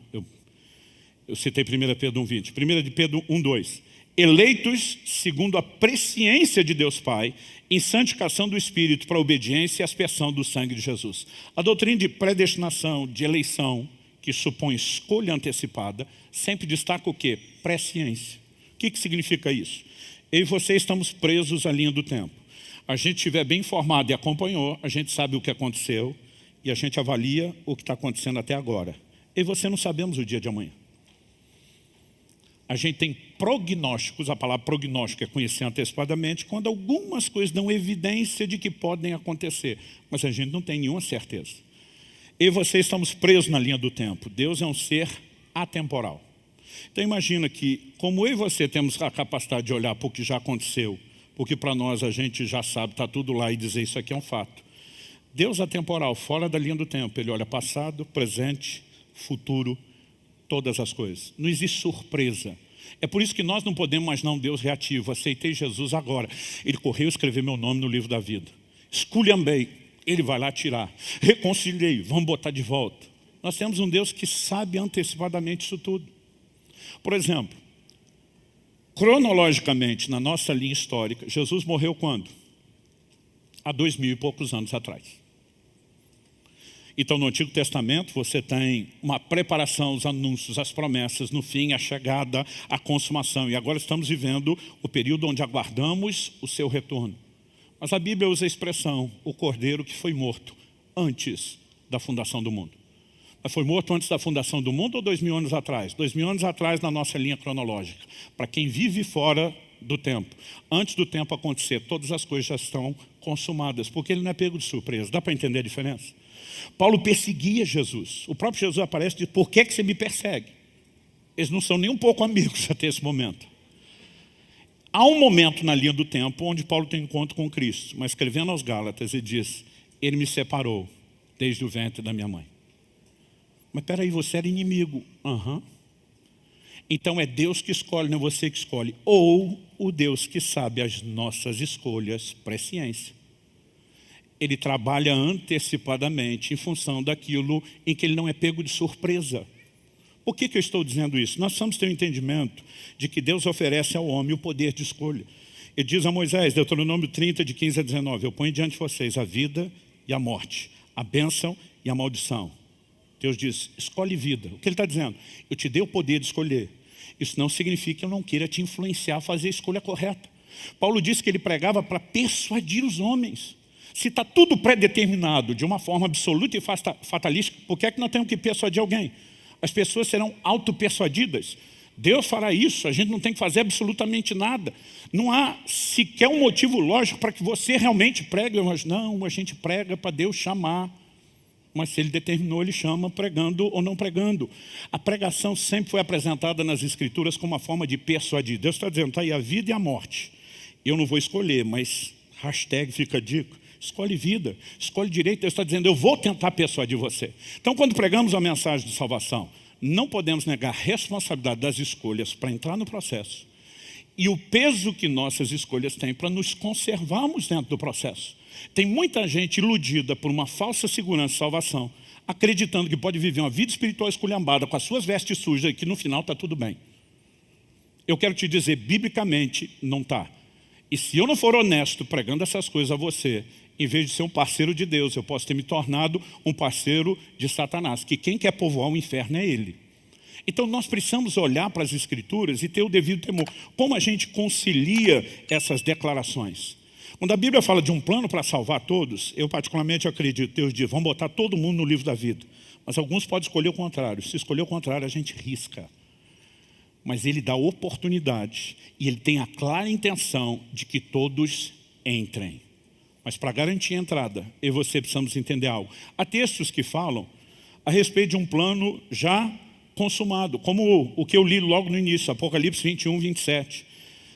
eu citei 1 Pedro 1, 20, 1 de Pedro 1, 2, eleitos segundo a presciência de Deus Pai, em santificação do Espírito para a obediência e aspersão do sangue de Jesus. A doutrina de predestinação, de eleição, que supõe escolha antecipada, sempre destaca o quê? Presciência. O que significa isso? Eu e você estamos presos à linha do tempo. A gente estiver bem informado e acompanhou, a gente sabe o que aconteceu e a gente avalia o que está acontecendo até agora. Eu e você não sabemos o dia de amanhã. A gente tem prognósticos, a palavra prognóstico é conhecer antecipadamente, quando algumas coisas dão evidência de que podem acontecer, mas a gente não tem nenhuma certeza. Eu e você estamos presos na linha do tempo. Deus é um ser atemporal. Então imagina que, como eu e você temos a capacidade de olhar para o que já aconteceu, porque para nós a gente já sabe, está tudo lá e dizer isso aqui é um fato. Deus atemporal, fora da linha do tempo, Ele olha passado, presente, futuro, todas as coisas. Não existe surpresa. É por isso que nós não podemos imaginar um Deus reativo. Aceitei Jesus agora. Ele correu escrever meu nome no livro da vida. Esculhambei. Ele vai lá tirar. Reconciliei. Vamos botar de volta. Nós temos um Deus que sabe antecipadamente isso tudo. Por exemplo, cronologicamente, na nossa linha histórica, Jesus morreu quando? Há 2000 e poucos anos atrás. Então, no Antigo Testamento, você tem uma preparação, os anúncios, as promessas, no fim, a chegada, a consumação. E agora estamos vivendo o período onde aguardamos o seu retorno. Mas a Bíblia usa a expressão, o cordeiro que foi morto antes da fundação do mundo. Mas foi morto antes da fundação do mundo ou 2000 anos atrás? 2000 anos atrás na nossa linha cronológica. Para quem vive fora do tempo. Antes do tempo acontecer, todas as coisas já estão consumadas, porque ele não é pego de surpresa. Dá para entender a diferença? Paulo perseguia Jesus. O próprio Jesus aparece e diz, por que você me persegue? Eles não são nem um pouco amigos até esse momento. Há um momento na linha do tempo onde Paulo tem encontro com Cristo, mas escrevendo aos Gálatas, ele diz, ele me separou desde o ventre da minha mãe. Mas peraí, você era inimigo. Então é Deus que escolhe, não é você que escolhe. Ou o Deus que sabe as nossas escolhas, presciência. Ele trabalha antecipadamente em função daquilo em que ele não é pego de surpresa. Por que eu estou dizendo isso? Nós precisamos ter um entendimento de que Deus oferece ao homem o poder de escolha. Ele diz a Moisés, Deuteronômio 30, de 15 a 19, eu ponho diante de vocês a vida e a morte, a bênção e a maldição. Deus diz, escolhe vida. O que ele está dizendo? Eu te dei o poder de escolher. Isso não significa que eu não queira te influenciar a fazer a escolha correta. Paulo disse que ele pregava para persuadir os homens. Se está tudo pré-determinado de uma forma absoluta e fatalística, por que é que nós temos que persuadir alguém? As pessoas serão autopersuadidas. Deus fará isso, a gente não tem que fazer absolutamente nada. Não há sequer um motivo lógico para que você realmente pregue. Mas não, a gente prega para Deus chamar. Mas se Ele determinou, Ele chama pregando ou não pregando. A pregação sempre foi apresentada nas Escrituras como uma forma de persuadir. Deus está dizendo, está aí a vida e a morte. Eu não vou escolher, mas hashtag fica a dica. Escolhe vida, escolhe direito. Deus está dizendo, eu vou tentar persuadir você. Então, quando pregamos a mensagem de salvação, não podemos negar a responsabilidade das escolhas para entrar no processo e o peso que nossas escolhas têm para nos conservarmos dentro do processo. Tem muita gente iludida por uma falsa segurança de salvação, acreditando que pode viver uma vida espiritual esculhambada com as suas vestes sujas e que no final está tudo bem. Eu quero te dizer, biblicamente, não está. E se eu não for honesto pregando essas coisas a você, em vez de ser um parceiro de Deus, eu posso ter me tornado um parceiro de Satanás, que quem quer povoar o inferno é ele. Então nós precisamos olhar para as Escrituras e ter o devido temor. Como a gente concilia essas declarações? Quando a Bíblia fala de um plano para salvar todos, eu particularmente acredito, Deus diz, vamos botar todo mundo no livro da vida. Mas alguns podem escolher o contrário. Se escolher o contrário, a gente risca. Mas Ele dá oportunidade e Ele tem a clara intenção de que todos entrem. Mas para garantir a entrada, eu e você precisamos entender algo. Há textos que falam a respeito de um plano já consumado, como o que eu li logo no início, Apocalipse 21, 27.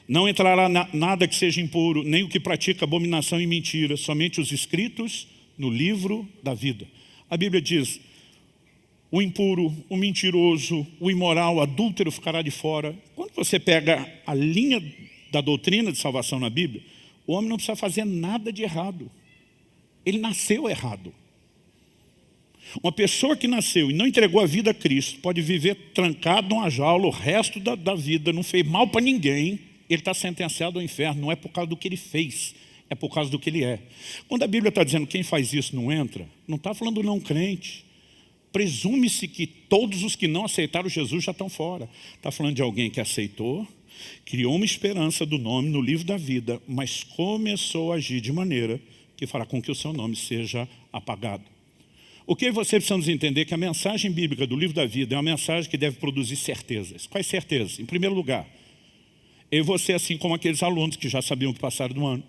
Não entrará nada que seja impuro, nem o que pratica abominação e mentira, somente os escritos no livro da vida. A Bíblia diz, o impuro, o mentiroso, o imoral, o adúltero ficará de fora. Quando você pega a linha da doutrina de salvação na Bíblia, o homem não precisa fazer nada de errado. Ele nasceu errado. Uma pessoa que nasceu e não entregou a vida a Cristo pode viver trancado numa jaula o resto da vida, não fez mal para ninguém, ele está sentenciado ao inferno. Não é por causa do que ele fez, é por causa do que ele é. Quando a Bíblia está dizendo que quem faz isso não entra, não está falando do não crente. Presume-se que todos os que não aceitaram Jesus já estão fora. Está falando de alguém que aceitou, criou uma esperança do nome no livro da vida, mas começou a agir de maneira que fará com que o seu nome seja apagado. O que você precisamos entender é que a mensagem bíblica do livro da vida é uma mensagem que deve produzir certezas. Quais certezas? Em primeiro lugar, eu e você, assim como aqueles alunos que já sabiam que passaram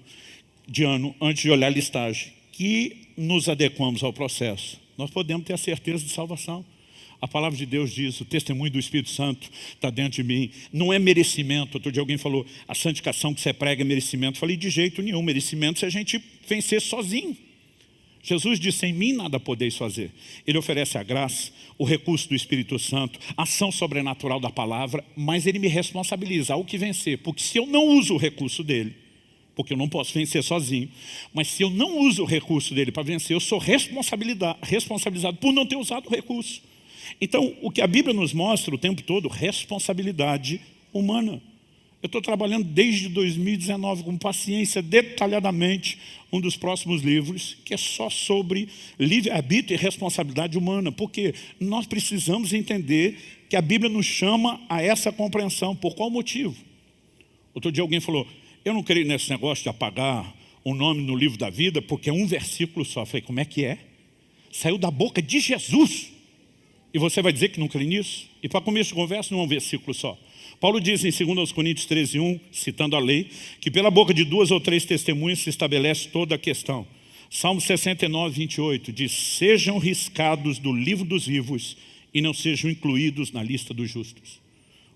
de ano antes de olhar a listagem, que nos adequamos ao processo, nós podemos ter a certeza de salvação. A palavra de Deus diz, o testemunho do Espírito Santo está dentro de mim. Não é merecimento. Outro dia alguém falou, a santificação que você prega é merecimento. Eu falei, de jeito nenhum. Merecimento se a gente vencer sozinho. Jesus disse, em mim nada podeis fazer. Ele oferece a graça, o recurso do Espírito Santo, a ação sobrenatural da palavra, mas Ele me responsabiliza ao que vencer. Porque se eu não uso o recurso dele, porque eu não posso vencer sozinho, mas se eu não uso o recurso dele para vencer, eu sou responsabilizado por não ter usado o recurso. Então, o que a Bíblia nos mostra o tempo todo, responsabilidade humana. Eu estou trabalhando desde 2019 com paciência, detalhadamente, um dos próximos livros, que é só sobre livre-arbítrio e responsabilidade humana. Porque nós precisamos entender que a Bíblia nos chama a essa compreensão. Por qual motivo? Outro dia alguém falou, eu não creio nesse negócio de apagar o nome no livro da vida, porque é um versículo só. Eu falei, como é que é? Saiu da boca de Jesus. E você vai dizer que não crê nisso? E para começo de conversa, não é um versículo só. Paulo diz em 2 Coríntios 13:1, citando a lei, que pela boca de 2 ou 3 testemunhas se estabelece toda a questão. Salmo 69:28 diz, sejam riscados do livro dos vivos e não sejam incluídos na lista dos justos.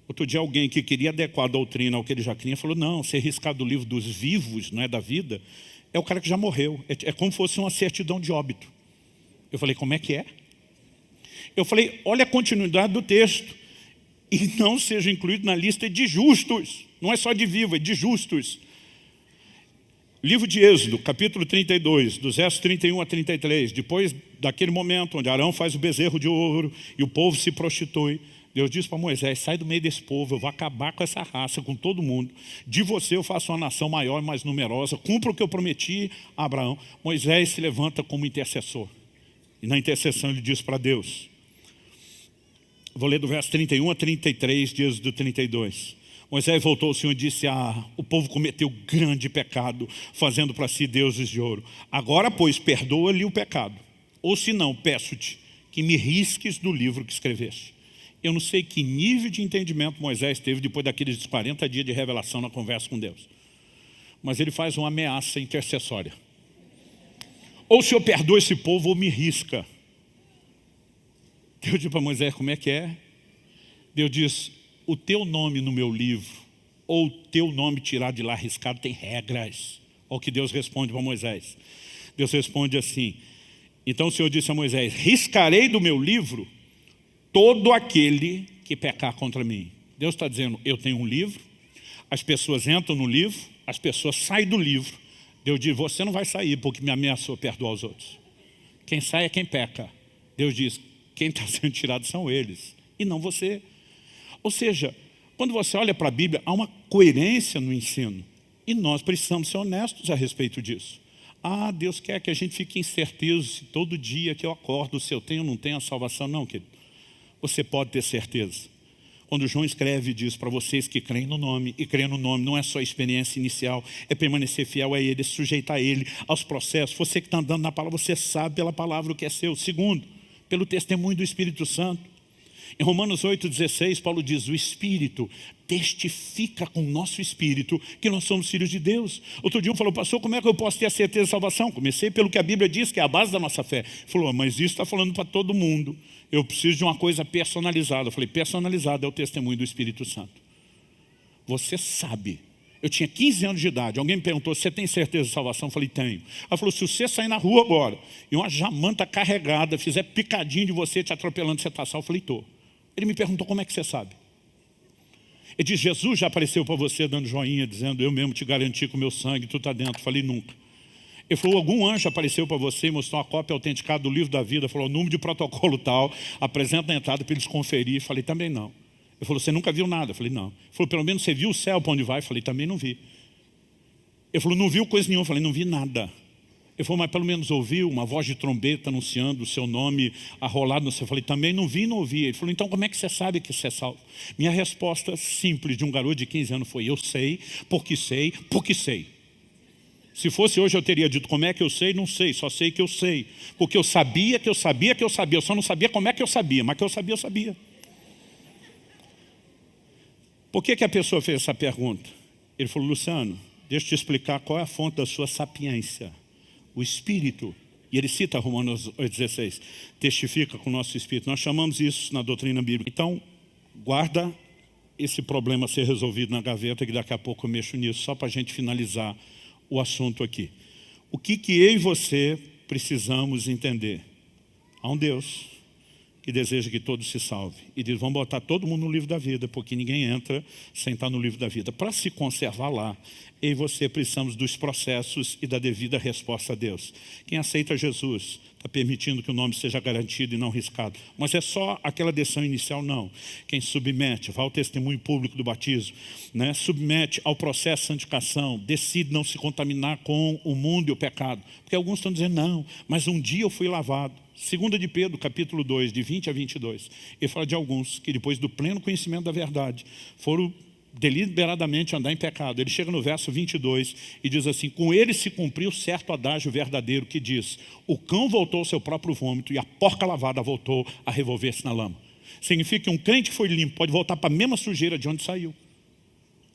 Outro dia alguém que queria adequar a doutrina ao que ele já cria, falou, não, ser riscado do livro dos vivos, não é da vida, é o cara que já morreu. É como se fosse uma certidão de óbito. Eu falei, como é que é? Eu falei, olha a continuidade do texto. E não seja incluído na lista de justos. Não é só de vivo, é de justos. Livro de Êxodo, capítulo 32, dos versos 31 a 33. Depois daquele momento onde Arão faz o bezerro de ouro e o povo se prostitui, Deus diz para Moisés, sai do meio desse povo, eu vou acabar com essa raça, com todo mundo. De você eu faço uma nação maior e mais numerosa, cumpra o que eu prometi a Abraão. Moisés se levanta como intercessor. E na intercessão ele diz para Deus, vou ler do verso 31 a 33, de Êxodo 32. Moisés voltou ao Senhor e disse, o povo cometeu grande pecado, fazendo para si deuses de ouro. Agora, pois, perdoa-lhe o pecado. Ou se não, peço-te que me risques do livro que escreveste. Eu não sei que nível de entendimento Moisés teve depois daqueles 40 dias de revelação na conversa com Deus. Mas ele faz uma ameaça intercessória. Ou o Senhor perdoa esse povo ou me risca. Deus diz para Moisés, como é que é? Deus diz, o teu nome no meu livro, ou o teu nome tirado de lá riscado, tem regras. Olha o que Deus responde para Moisés. Deus responde assim, então o Senhor disse a Moisés, riscarei do meu livro todo aquele que pecar contra mim. Deus está dizendo, eu tenho um livro, as pessoas entram no livro, as pessoas saem do livro. Deus diz, você não vai sair porque me ameaçou perdoar os outros. Quem sai é quem peca. Deus diz, quem está sendo tirado são eles, e não você. Ou seja, quando você olha para a Bíblia, há uma coerência no ensino. E nós precisamos ser honestos a respeito disso. Deus quer que a gente fique incertezo se todo dia que eu acordo, se eu tenho ou não tenho a salvação. Não, querido. Você pode ter certeza. Quando João escreve e diz para vocês que creem no nome, e creem no nome não é só a experiência inicial, é permanecer fiel a Ele, é sujeitar a Ele, aos processos. Você que está andando na palavra, você sabe pela palavra o que é seu. Segundo, pelo testemunho do Espírito Santo. Em Romanos 8,16, Paulo diz, o Espírito testifica com o nosso Espírito que nós somos filhos de Deus. Outro dia um falou, pastor, como é que eu posso ter a certeza de salvação? Comecei pelo que a Bíblia diz, que é a base da nossa fé. Ele falou, mas isso está falando para todo mundo. Eu preciso de uma coisa personalizada. Eu falei, personalizada é o testemunho do Espírito Santo. Você sabe. Eu tinha 15 anos de idade, alguém me perguntou, você tem certeza de salvação? Eu falei, tenho. Ela falou, se você sair na rua agora e uma jamanta carregada fizer picadinho de você, te atropelando, você está salvo? Eu falei, estou. Ele me perguntou, como é que você sabe? Ele disse, Jesus já apareceu para você dando joinha, dizendo, eu mesmo te garanti com o meu sangue, tu está dentro. Eu falei, nunca. Ele falou, algum anjo apareceu para você e mostrou uma cópia autenticada do livro da vida, falou, número de protocolo tal, apresenta na entrada para eles conferir. Eu falei, também não. Ele falou, você nunca viu nada? Eu falei, não. Ele falou, pelo menos você viu o céu para onde vai? Eu falei, também não vi. Ele falou, não viu coisa nenhuma? Eu falei, não vi nada. Ele falou, mas pelo menos ouviu uma voz de trombeta anunciando o seu nome arrolado no céu. Eu falei, também não vi, não ouvi. Ele falou, então como é que você sabe que você é salvo? Minha resposta simples de um garoto de 15 anos foi, eu sei, porque sei, porque sei. Se fosse hoje eu teria dito, como é que eu sei? Não sei, só sei que eu sei. Porque eu sabia que eu sabia que eu sabia. Eu só não sabia como é que eu sabia, mas que eu sabia, eu sabia. Por que a pessoa fez essa pergunta? Ele falou, Luciano, deixa eu te explicar qual é a fonte da sua sapiência. O Espírito, e ele cita Romanos 8,16, testifica com o nosso Espírito. Nós chamamos isso na doutrina bíblica. Então, guarda esse problema a ser resolvido na gaveta, que daqui a pouco eu mexo nisso, só para a gente finalizar o assunto aqui. O que eu e você precisamos entender? Há um Deus que deseja que todos se salvem. E diz, vamos botar todo mundo no livro da vida, porque ninguém entra sem estar no livro da vida. Para se conservar lá, eu e você precisamos dos processos e da devida resposta a Deus. Quem aceita Jesus está permitindo que o nome seja garantido e não riscado. Mas é só aquela decisão inicial? Não. Quem submete, vai ao testemunho público do batismo, né? Submete ao processo de santificação, decide não se contaminar com o mundo e o pecado. Porque alguns estão dizendo, não, mas um dia eu fui lavado. 2 de Pedro, capítulo 2, de 20 a 22. Ele fala de alguns que depois do pleno conhecimento da verdade, foram deliberadamente andar em pecado. Ele chega no verso 22 e diz assim, com ele se cumpriu certo adágio verdadeiro que diz, o cão voltou ao seu próprio vômito e a porca lavada voltou a revolver-se na lama. Significa que um crente que foi limpo pode voltar para a mesma sujeira de onde saiu.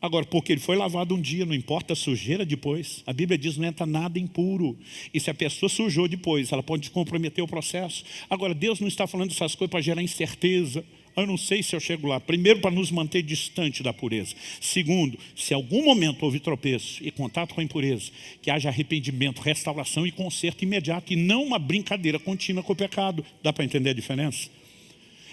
Agora, porque ele foi lavado um dia, não importa a sujeira depois. A Bíblia diz, não entra nada impuro. E se a pessoa sujou depois, ela pode comprometer o processo. Agora, Deus não está falando essas coisas para gerar incerteza. Eu não sei se eu chego lá. Primeiro, para nos manter distante da pureza. Segundo, se em algum momento houve tropeço e contato com a impureza, que haja arrependimento, restauração e conserto imediato, e não uma brincadeira contínua com o pecado. Dá para entender a diferença?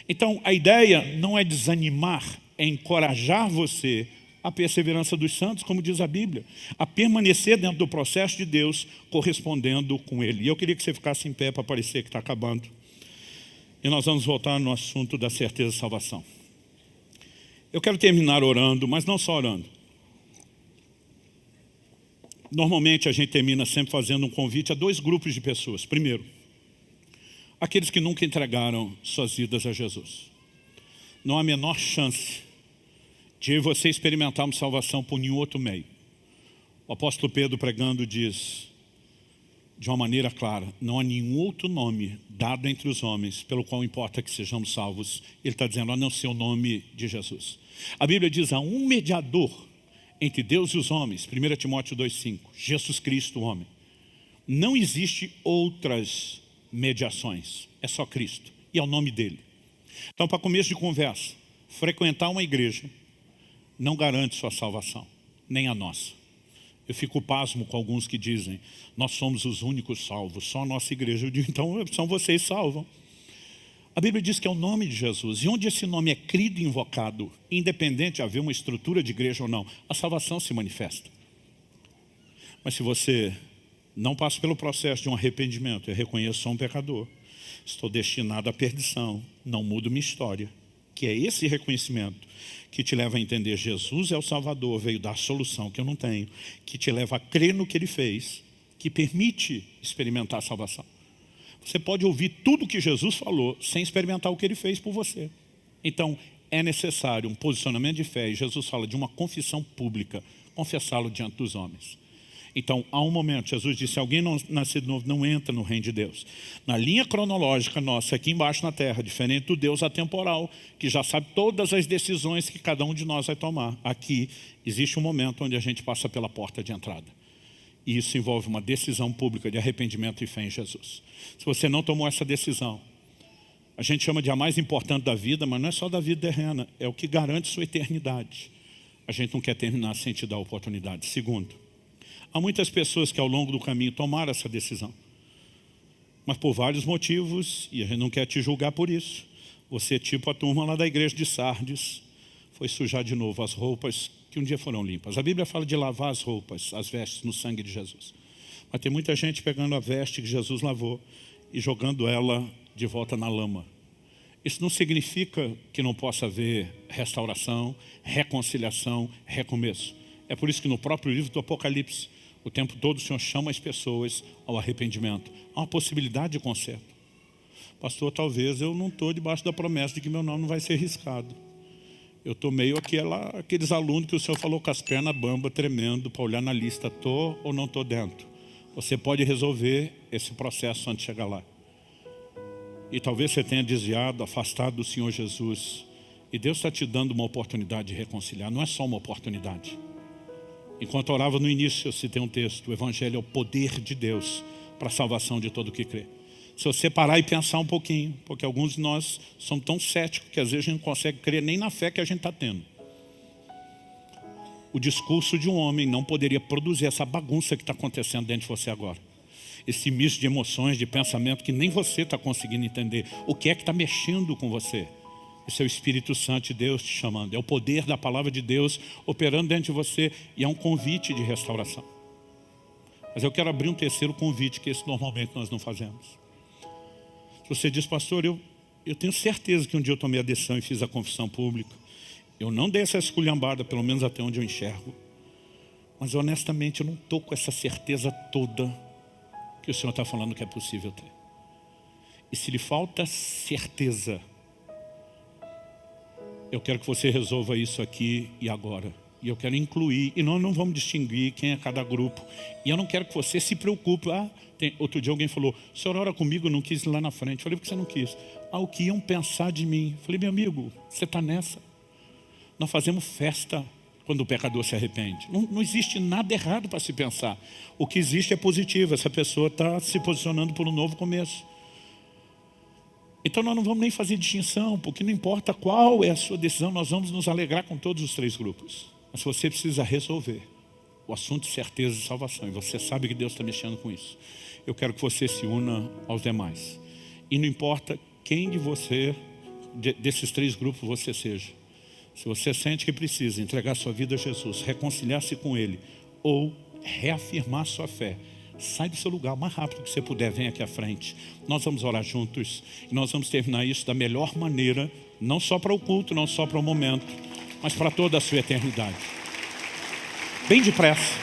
Então, a ideia não é desanimar, é encorajar você a perseverança dos santos, como diz a Bíblia, a permanecer dentro do processo de Deus, correspondendo com Ele. E eu queria que você ficasse em pé para parecer que está acabando. E nós vamos voltar no assunto da certeza de salvação. Eu quero terminar orando, mas não só orando. Normalmente a gente termina sempre fazendo um convite a 2 grupos de pessoas. Primeiro, aqueles que nunca entregaram suas vidas a Jesus. Não há a menor chance de você experimentarmos salvação por nenhum outro meio. O apóstolo Pedro, pregando, diz de uma maneira clara, não há nenhum outro nome dado entre os homens pelo qual importa que sejamos salvos. Ele está dizendo, a não ser o nome de Jesus. A Bíblia diz, há um mediador entre Deus e os homens, 1 Timóteo 2,5, Jesus Cristo, o homem. Não existe outras mediações, é só Cristo, e é o nome dele. Então, para começo de conversa, frequentar uma igreja não garante sua salvação, nem a nossa. Eu fico pasmo com alguns que dizem, nós somos os únicos salvos, só a nossa igreja. Eu digo, então são vocês salvam. A Bíblia diz que é o nome de Jesus, e onde esse nome é crido e invocado, independente de haver uma estrutura de igreja ou não, a salvação se manifesta. Mas se você não passa pelo processo de um arrependimento, eu reconheço, sou um pecador, estou destinado à perdição, não mudo minha história, que é esse reconhecimento que te leva a entender Jesus é o Salvador, veio dar a solução que eu não tenho, que te leva a crer no que Ele fez, que permite experimentar a salvação. Você pode ouvir tudo o que Jesus falou sem experimentar o que Ele fez por você. Então, é necessário um posicionamento de fé, e Jesus fala de uma confissão pública, confessá-lo diante dos homens. Então, há um momento, Jesus disse, se alguém não nascer de novo, não entra no reino de Deus. Na linha cronológica nossa, aqui embaixo na terra, diferente do Deus atemporal, que já sabe todas as decisões que cada um de nós vai tomar. Aqui, existe um momento onde a gente passa pela porta de entrada. E isso envolve uma decisão pública de arrependimento e fé em Jesus. Se você não tomou essa decisão, a gente chama de a mais importante da vida, mas não é só da vida terrena, é o que garante sua eternidade. A gente não quer terminar sem te dar a oportunidade. Segundo, há muitas pessoas que ao longo do caminho tomaram essa decisão, mas por vários motivos, e a gente não quer te julgar por isso. Você é tipo a turma lá da igreja de Sardes, foi sujar de novo as roupas que um dia foram limpas. A Bíblia fala de lavar as roupas, as vestes no sangue de Jesus. Mas tem muita gente pegando a veste que Jesus lavou e jogando ela de volta na lama. Isso não significa que não possa haver restauração, reconciliação, recomeço. É por isso que no próprio livro do Apocalipse, o tempo todo o Senhor chama as pessoas ao arrependimento. Há uma possibilidade de conserto. Pastor, talvez eu não estou debaixo da promessa de que meu nome não vai ser riscado. Eu estou meio aqueles alunos que o Senhor falou com as pernas bambas, tremendo, para olhar na lista, estou ou não estou dentro. Você pode resolver esse processo antes de chegar lá. E talvez você tenha desviado, afastado do Senhor Jesus. E Deus está te dando uma oportunidade de reconciliar. Não é só uma oportunidade. Enquanto eu orava no início, eu citei um texto. O Evangelho é o poder de Deus para a salvação de todo o que crê. Se você parar e pensar um pouquinho, porque alguns de nós somos tão céticos que às vezes a gente não consegue crer nem na fé que a gente está tendo. O discurso de um homem não poderia produzir essa bagunça que está acontecendo dentro de você agora. esse misto de emoções, de pensamento que nem você está conseguindo entender. O que é que está mexendo com você? Esse é o Espírito Santo de Deus te chamando. É o poder da palavra de Deus operando dentro de você. E é um convite de restauração. Mas eu quero abrir um terceiro convite, que esse normalmente nós não fazemos. Se você diz, pastor, eu tenho certeza que um dia eu tomei a decisão e fiz a confissão pública. Eu não dei essa esculhambada, pelo menos até onde eu enxergo. Mas honestamente eu não estou com essa certeza toda que o Senhor está falando que é possível ter. E se lhe falta certeza, eu quero que você resolva isso aqui e agora. E eu quero incluir, e nós não vamos distinguir quem é cada grupo. E eu não quero que você se preocupe. Outro dia alguém falou, o senhor ora comigo, eu não quis ir lá na frente. Eu falei, por que você não quis? O que iam pensar de mim? Eu falei, meu amigo, você está nessa. Nós fazemos festa quando o pecador se arrepende. Não existe nada errado para se pensar. O que existe é positivo, essa pessoa está se posicionando por um novo começo. Então nós não vamos nem fazer distinção, porque não importa qual é a sua decisão, nós vamos nos alegrar com todos os três grupos. Mas você precisa resolver o assunto de certeza e salvação, e você sabe que Deus está mexendo com isso. Eu quero que você se una aos demais. E não importa quem de você, desses três grupos você seja. Se você sente que precisa entregar sua vida a Jesus, reconciliar-se com Ele, ou reafirmar sua fé, sai do seu lugar o mais rápido que você puder, vem aqui à frente. Nós vamos orar juntos e nós vamos terminar isso da melhor maneira, não só para o culto, não só para o momento, mas para toda a sua eternidade. Bem depressa.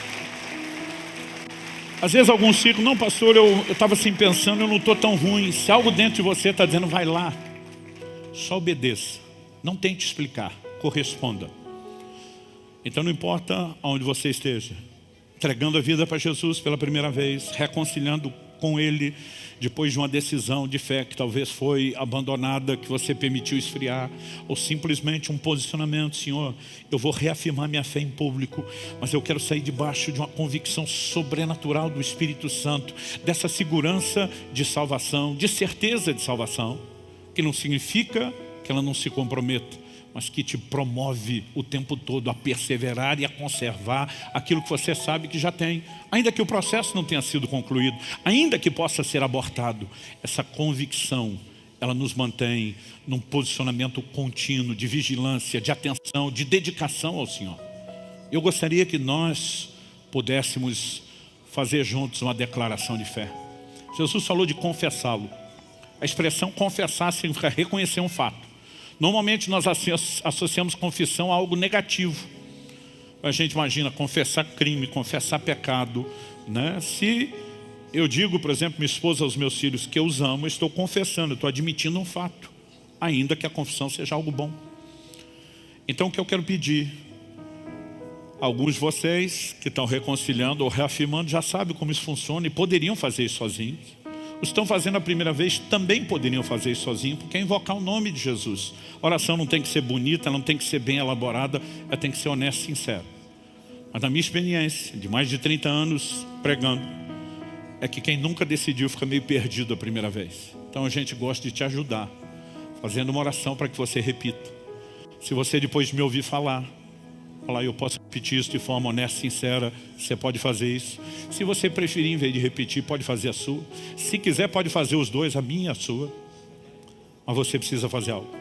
Às vezes alguns ficam, não pastor, eu estava assim pensando, eu não estou tão ruim. Se algo dentro de você está dizendo, vai lá, só obedeça. Não tente explicar, corresponda. Então não importa aonde você esteja, entregando a vida para Jesus pela primeira vez, reconciliando com Ele depois de uma decisão de fé que talvez foi abandonada, que você permitiu esfriar, ou simplesmente um posicionamento, Senhor, eu vou reafirmar minha fé em público, mas eu quero sair debaixo de uma convicção sobrenatural do Espírito Santo, dessa segurança de salvação, de certeza de salvação, que não significa que ela não se comprometa, mas que te promove o tempo todo a perseverar e a conservar aquilo que você sabe que já tem. Ainda que o processo não tenha sido concluído, ainda que possa ser abortado, essa convicção, ela nos mantém num posicionamento contínuo de vigilância, de atenção, de dedicação ao Senhor. Eu gostaria que nós pudéssemos fazer juntos uma declaração de fé. Jesus falou de confessá-lo. A expressão confessar significa reconhecer um fato. Normalmente nós associamos confissão a algo negativo. A gente imagina confessar crime, confessar pecado, né? Se eu digo, por exemplo, minha esposa aos meus filhos que eu os amo, eu estou confessando, eu estou admitindo um fato, ainda que a confissão seja algo bom. Então o que eu quero pedir, alguns de vocês que estão reconciliando ou reafirmando já sabem como isso funciona e poderiam fazer isso sozinhos. Os que estão fazendo a primeira vez também poderiam fazer isso sozinho, porque é invocar o nome de Jesus. A oração não tem que ser bonita, não tem que ser bem elaborada, ela tem que ser honesta e sincera. Mas na minha experiência, de mais de 30 anos pregando, é que quem nunca decidiu fica meio perdido a primeira vez. Então a gente gosta de te ajudar, fazendo uma oração para que você repita. Se você depois de me ouvir falar, eu posso repetir isso de forma honesta e sincera, você pode fazer isso. Se você preferir, em vez de repetir, pode fazer a sua. Se quiser, pode fazer os dois, a minha e a sua. Mas você precisa fazer algo.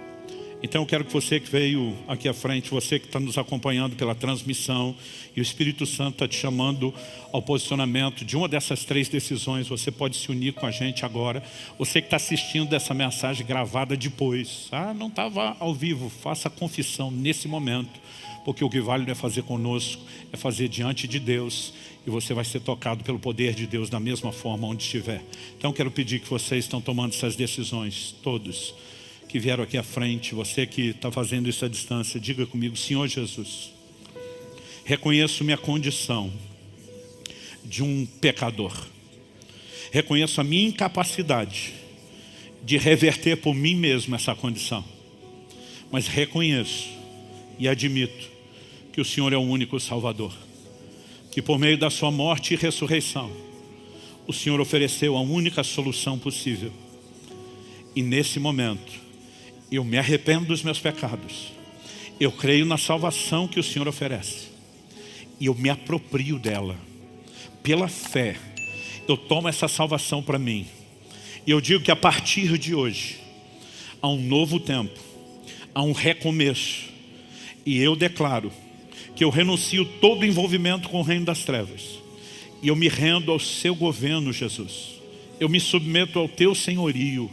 Então eu quero que você que veio aqui à frente, você que está nos acompanhando pela transmissão, e o Espírito Santo está te chamando ao posicionamento de uma dessas três decisões, você pode se unir com a gente agora. Você que está assistindo essa mensagem gravada depois, não estava ao vivo, faça a confissão nesse momento. Porque o que vale não é fazer conosco, é fazer diante de Deus. E você vai ser tocado pelo poder de Deus da mesma forma onde estiver. Então quero pedir que vocês estão tomando essas decisões, todos que vieram aqui à frente, você que está fazendo isso à distância, diga comigo, Senhor Jesus, reconheço minha condição de um pecador. Reconheço a minha incapacidade de reverter por mim mesmo essa condição. Mas reconheço e admito que o Senhor é o único Salvador, que por meio da sua morte e ressurreição, o Senhor ofereceu a única solução possível. E nesse momento, eu me arrependo dos meus pecados, eu creio na salvação que o Senhor oferece, e eu me aproprio dela, pela fé, eu tomo essa salvação para mim. E eu digo que a partir de hoje, há um novo tempo, há um recomeço. E eu declaro que eu renuncio todo envolvimento com o reino das trevas. E eu me rendo ao seu governo, Jesus. Eu me submeto ao teu senhorio.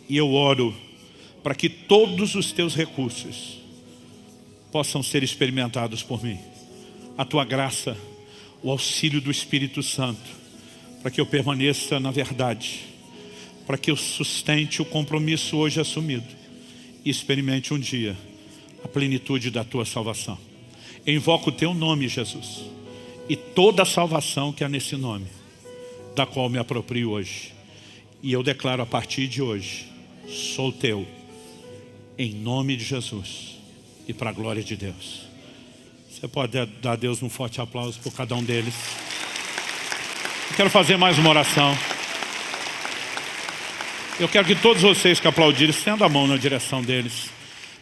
E eu oro para que todos os teus recursos possam ser experimentados por mim. A tua graça, o auxílio do Espírito Santo, para que eu permaneça na verdade, para que eu sustente o compromisso hoje assumido e experimente um dia a plenitude da tua salvação. Eu invoco o teu nome, Jesus, e toda a salvação que há nesse nome, da qual me aproprio hoje. E eu declaro a partir de hoje, sou teu, em nome de Jesus e para a glória de Deus. Você pode dar a Deus um forte aplauso por cada um deles. Eu quero fazer mais uma oração. Eu quero que todos vocês que aplaudirem, estendam a mão na direção deles.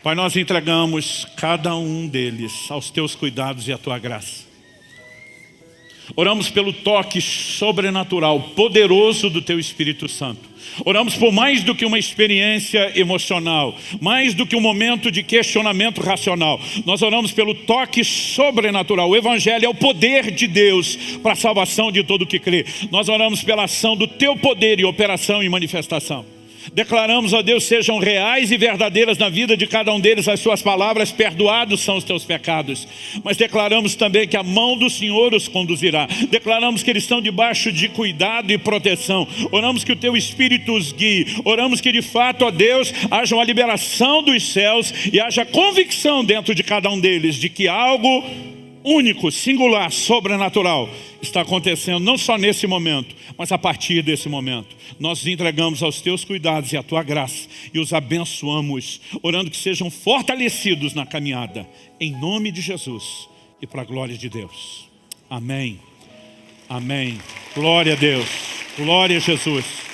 Pai, nós entregamos cada um deles aos teus cuidados e à tua graça. Oramos pelo toque sobrenatural, poderoso do teu Espírito Santo. Oramos por mais do que uma experiência emocional, mais do que um momento de questionamento racional. Nós oramos pelo toque sobrenatural. O Evangelho é o poder de Deus para a salvação de todo o que crê. Nós oramos pela ação do teu poder e operação e manifestação. Declaramos, ó Deus, sejam reais e verdadeiras na vida de cada um deles as suas palavras: perdoados são os teus pecados. Mas declaramos também que a mão do Senhor os conduzirá. Declaramos que eles estão debaixo de cuidado e proteção. Oramos que o teu Espírito os guie. Oramos que de fato, ó Deus, haja uma liberação dos céus e haja convicção dentro de cada um deles de que algo único, singular, sobrenatural está acontecendo, não só nesse momento, mas a partir desse momento. Nós os entregamos aos teus cuidados e à tua graça e os abençoamos, orando que sejam fortalecidos na caminhada, em nome de Jesus e para a glória de Deus. Amém. Amém. Glória a Deus. Glória a Jesus.